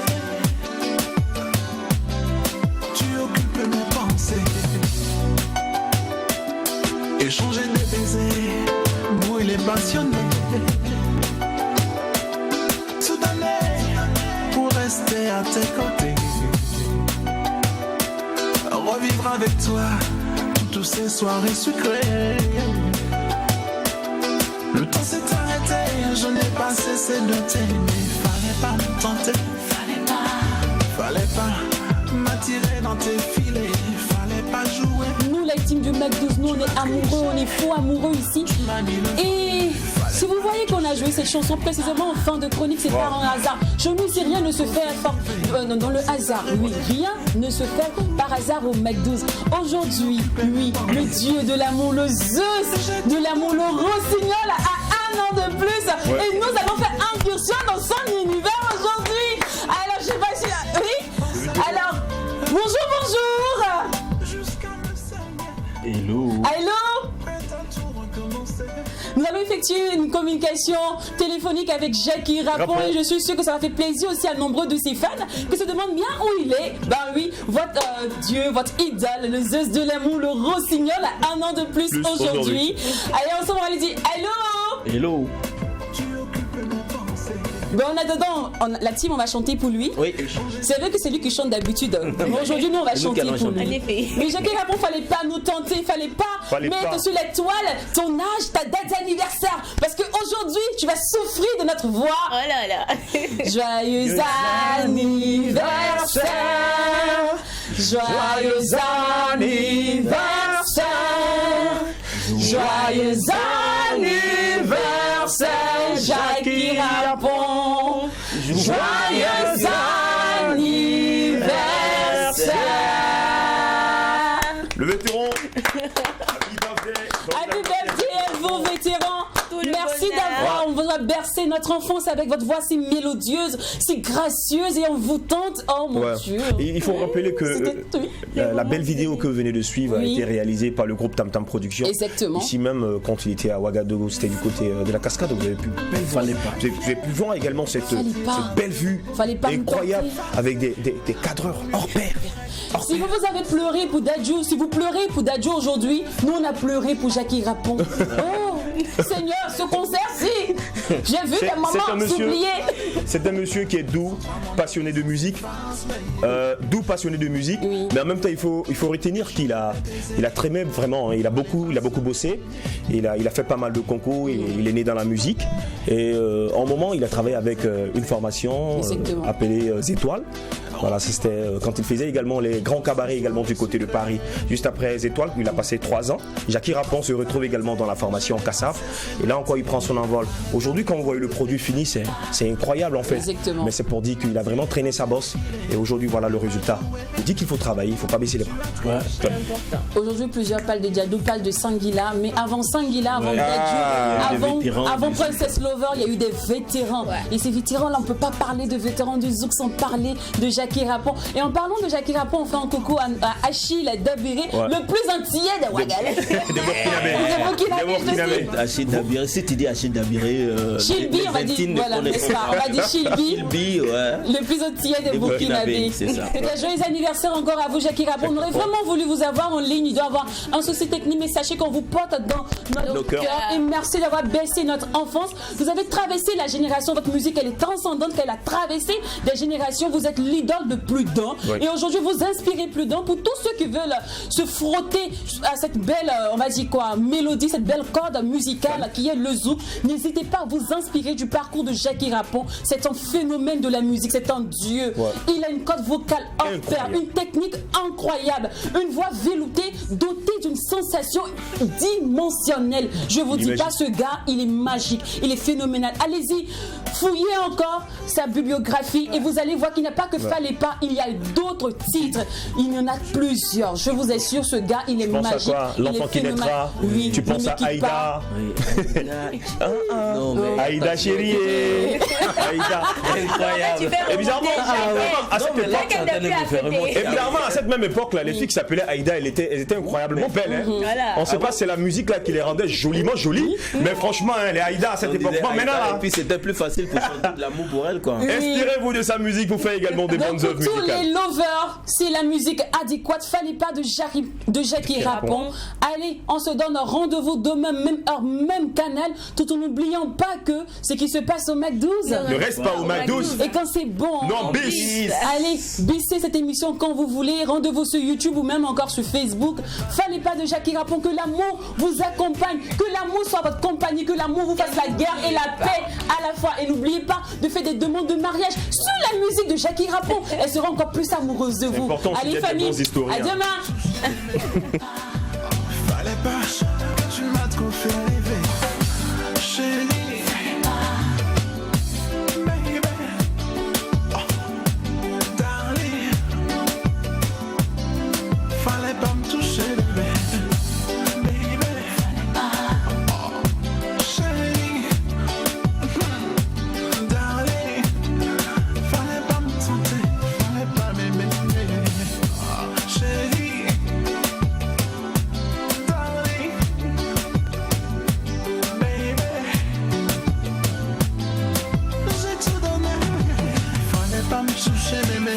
tu occupes mes pensées, échanger des baisers, brûler passionné, tout donner pour rester à tes côtés. Revivre avec toi toutes ces soirées sucrées. Le temps s'est arrêté, je n'ai pas cessé de t'aimer. Fallait pas me tenter, fallait pas m'attirer dans tes filets, fallait pas jouer. Nous, la team du Mac12, nous on est amoureux, on est faux amoureux ici. Et si vous voyez qu'on a joué cette chanson précisément en fin de chronique, c'est pas un hasard. Chez nous, si rien ne se fait dans le hasard, oui, rien ne se fait par hasard au Mac12. Aujourd'hui, oui, le dieu de l'amour, le Zeus de l'amour, le rossignol a 1 an de plus. Ouais. Et nous allons faire incursion dans son univers aujourd'hui. Alors, je sais pas si... Oui. Alors, bonjour. Hello. Nous allons effectuer une communication téléphonique avec Jackie Rapon et je suis sûre que ça va faire plaisir aussi à nombreux de ses fans qui se demandent bien où il est. Ben oui, votre dieu, votre idole, le Zeus de l'amour, le rossignol a 1 an de plus aujourd'hui. Allez, ensemble, on va lui dire hello. Ben on a dedans, la team, on va chanter pour lui. Oui. C'est vrai que c'est lui qui chante d'habitude. Mais aujourd'hui, nous, on va chanter pour lui. Mais Jackie Rapon, fallait pas nous tenter, fallait pas mettre sur la toile ton âge, ta date d'anniversaire. Parce qu'aujourd'hui, tu vas souffrir de notre voix. Oh là là. Joyeux anniversaire. Joyeux anniversaire. Joyeux anniversaire, Jackie Rapon. Joyeux anniversaire. d'avoir bercé notre enfance avec votre voix si mélodieuse, si gracieuse et envoûtante. Oh mon Dieu. Et il faut rappeler que la belle vidéo que vous venez de suivre a été réalisée par le groupe Tam Tam Productions. Exactement. Ici même, quand il était à Ouagadougou, c'était du côté de la cascade. Vous avez pu voir également cette belle vue incroyable avec des cadreurs hors pair. Si vous avez pleuré pour Dadju, si vous pleurez pour Dadju aujourd'hui, nous on a pleuré pour Jackie Rapon. Oh Seigneur, ce concert-ci, j'ai vu la maman s'oublier. C'est un monsieur qui est doux, passionné de musique, mais en même temps il faut retenir qu'il a trémé vraiment, il a beaucoup bossé, il a fait pas mal de concours, il est né dans la musique et en moment il a travaillé avec une formation appelée Étoiles. Voilà, c'était quand il faisait également les grands cabarets également du côté de Paris. Juste après les Étoiles, il a passé 3 ans. Jackie Rapon se retrouve également dans la formation Kassaf. Et là encore, il prend son envol. Aujourd'hui, quand on voit le produit fini, c'est incroyable en fait. Exactement. Mais c'est pour dire qu'il a vraiment traîné sa bosse. Et aujourd'hui, voilà le résultat. Il dit qu'il faut travailler, il ne faut pas baisser les bras. Ouais. C'est important. Aujourd'hui, plusieurs parlent de Diadou, parlent de Sanguila. Mais avant Sanguila, avant Dadju, avant Princess Lover, il y a eu des vétérans. Et ces vétérans-là, on ne peut pas parler de vétérans du Zouk sans parler de Jackie Rapon. Et en parlant de Jackie Rapon, on fait un coucou à Achille Dabiré, le plus antillais de Ouagalais. Achille Dabiré, si tu dis Achille Dabiré, Chilbi, on va dire, voilà, n'est-ce pas? On va dire Chilbi, le plus antillais de Burkinabé. C'est un joyeux anniversaire encore à vous, Jackie Rapon. On aurait vraiment voulu vous avoir en ligne. Il doit y avoir un souci technique, mais sachez qu'on vous porte dans notre cœur. Et merci d'avoir baissé notre enfance. Vous avez traversé la génération. Votre musique, elle est transcendante. Elle a traversé des générations. Vous êtes l'idole de plus d'un. Et aujourd'hui, vous inspirez plus d'un pour tous ceux qui veulent se frotter à cette belle, on va dire quoi, mélodie, cette belle corde musicale qui est le zouk. N'hésitez pas à vous inspirer du parcours de Jackie Rapon. C'est un phénomène de la musique, c'est un dieu. Il a une corde vocale hors pair, une technique incroyable, une voix veloutée dotée d'une sensation dimensionnelle. Je vous dis pas, ce gars, il est magique, il est phénoménal. Allez-y, fouillez encore sa bibliographie et vous allez voir qu'il n'y a pas que Fallait pas, il y a d'autres titres, il y en a plusieurs. Je vous assure, ce gars, il est magique. L'enfant qui naîtra. Oui, tu penses à Aïda. Aïda chérie. Aïda, incroyable. Et bizarrement, à cette même époque, là, les filles qui s'appelaient Aïda, elles étaient incroyablement belles. On ne sait pas si c'est la musique là qui les rendait joliment jolies, mais franchement, les Aïda à cette époque-là, maintenant là. Et puis c'était plus facile pour chanter de l'amour pour elle, quoi. Inspirez-vous de sa musique, vous faites également des bonnes œuvres musicales. Tous les lovers, c'est la musique adéquate. Fallait pas de Jackie Rapon. Allez, on se donne rendez-vous demain, même heure, même canal, tout en n'oubliant pas que ce qui se passe au Mac 12 ne reste pas au Mac 12. Et quand c'est bon, non, bis. Allez, bissez cette émission quand vous voulez. Rendez-vous sur YouTube ou même encore sur Facebook. Fallait pas de Jackie Rapon. Que l'amour vous accompagne, que l'amour soit votre compagnie, que l'amour vous fasse la guerre et la paix à la fois. Et n'oubliez pas de faire des demandes de mariage sur la musique de Jackie Rapon. Elle sera encore plus amoureuse de vous. Allez famille, à demain. Fallait pas que tu m'as trop fait rêver, chérie. Baby, darling. Fallait pas me toucher, bébé. Baby, chérie. Darling. Fallait pas me tenter, fallait pas m'aimer. Chérie, darling, baby, j'ai tout donné. Fallait pas me toucher, bébé.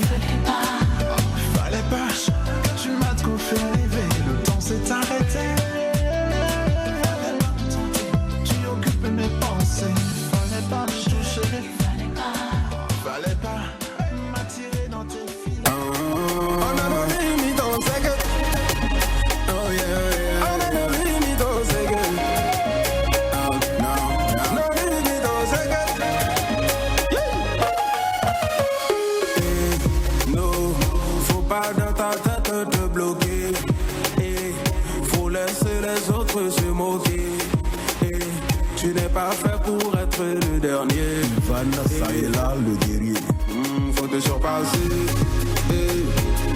Fallait pas que tu m'as trop fait rêver. Le temps s'est arrêté. Fallait pas me tenter, tu occupes mes pensées. Fallait pas me toucher, fallait pas m'attirer dans tes filets. Dans ta tête te bloquer, et faut laisser les autres se moquer, et tu n'es pas fait pour être le dernier. Vanessa est là, le guerrier. Faut te surpasser, et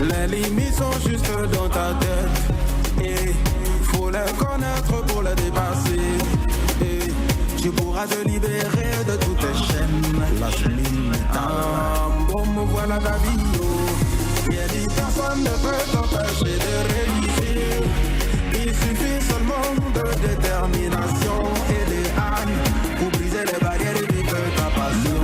les limites sont juste dans ta tête, et faut les connaître pour les dépasser, et tu pourras te libérer à ta vie. Rien dit, personne ne peut t'empêcher de réussir. Il suffit seulement de détermination et de âme pour briser les barrières et vivre ta passion.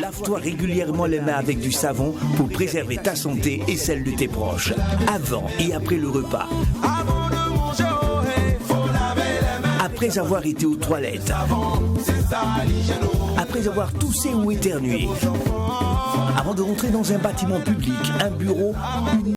Lave-toi régulièrement les mains avec du savon pour préserver ta santé et celle de tes proches. Avant et après le repas. Après avoir été aux toilettes. Après avoir toussé ou éternué. Avant de rentrer dans un bâtiment public, un bureau, une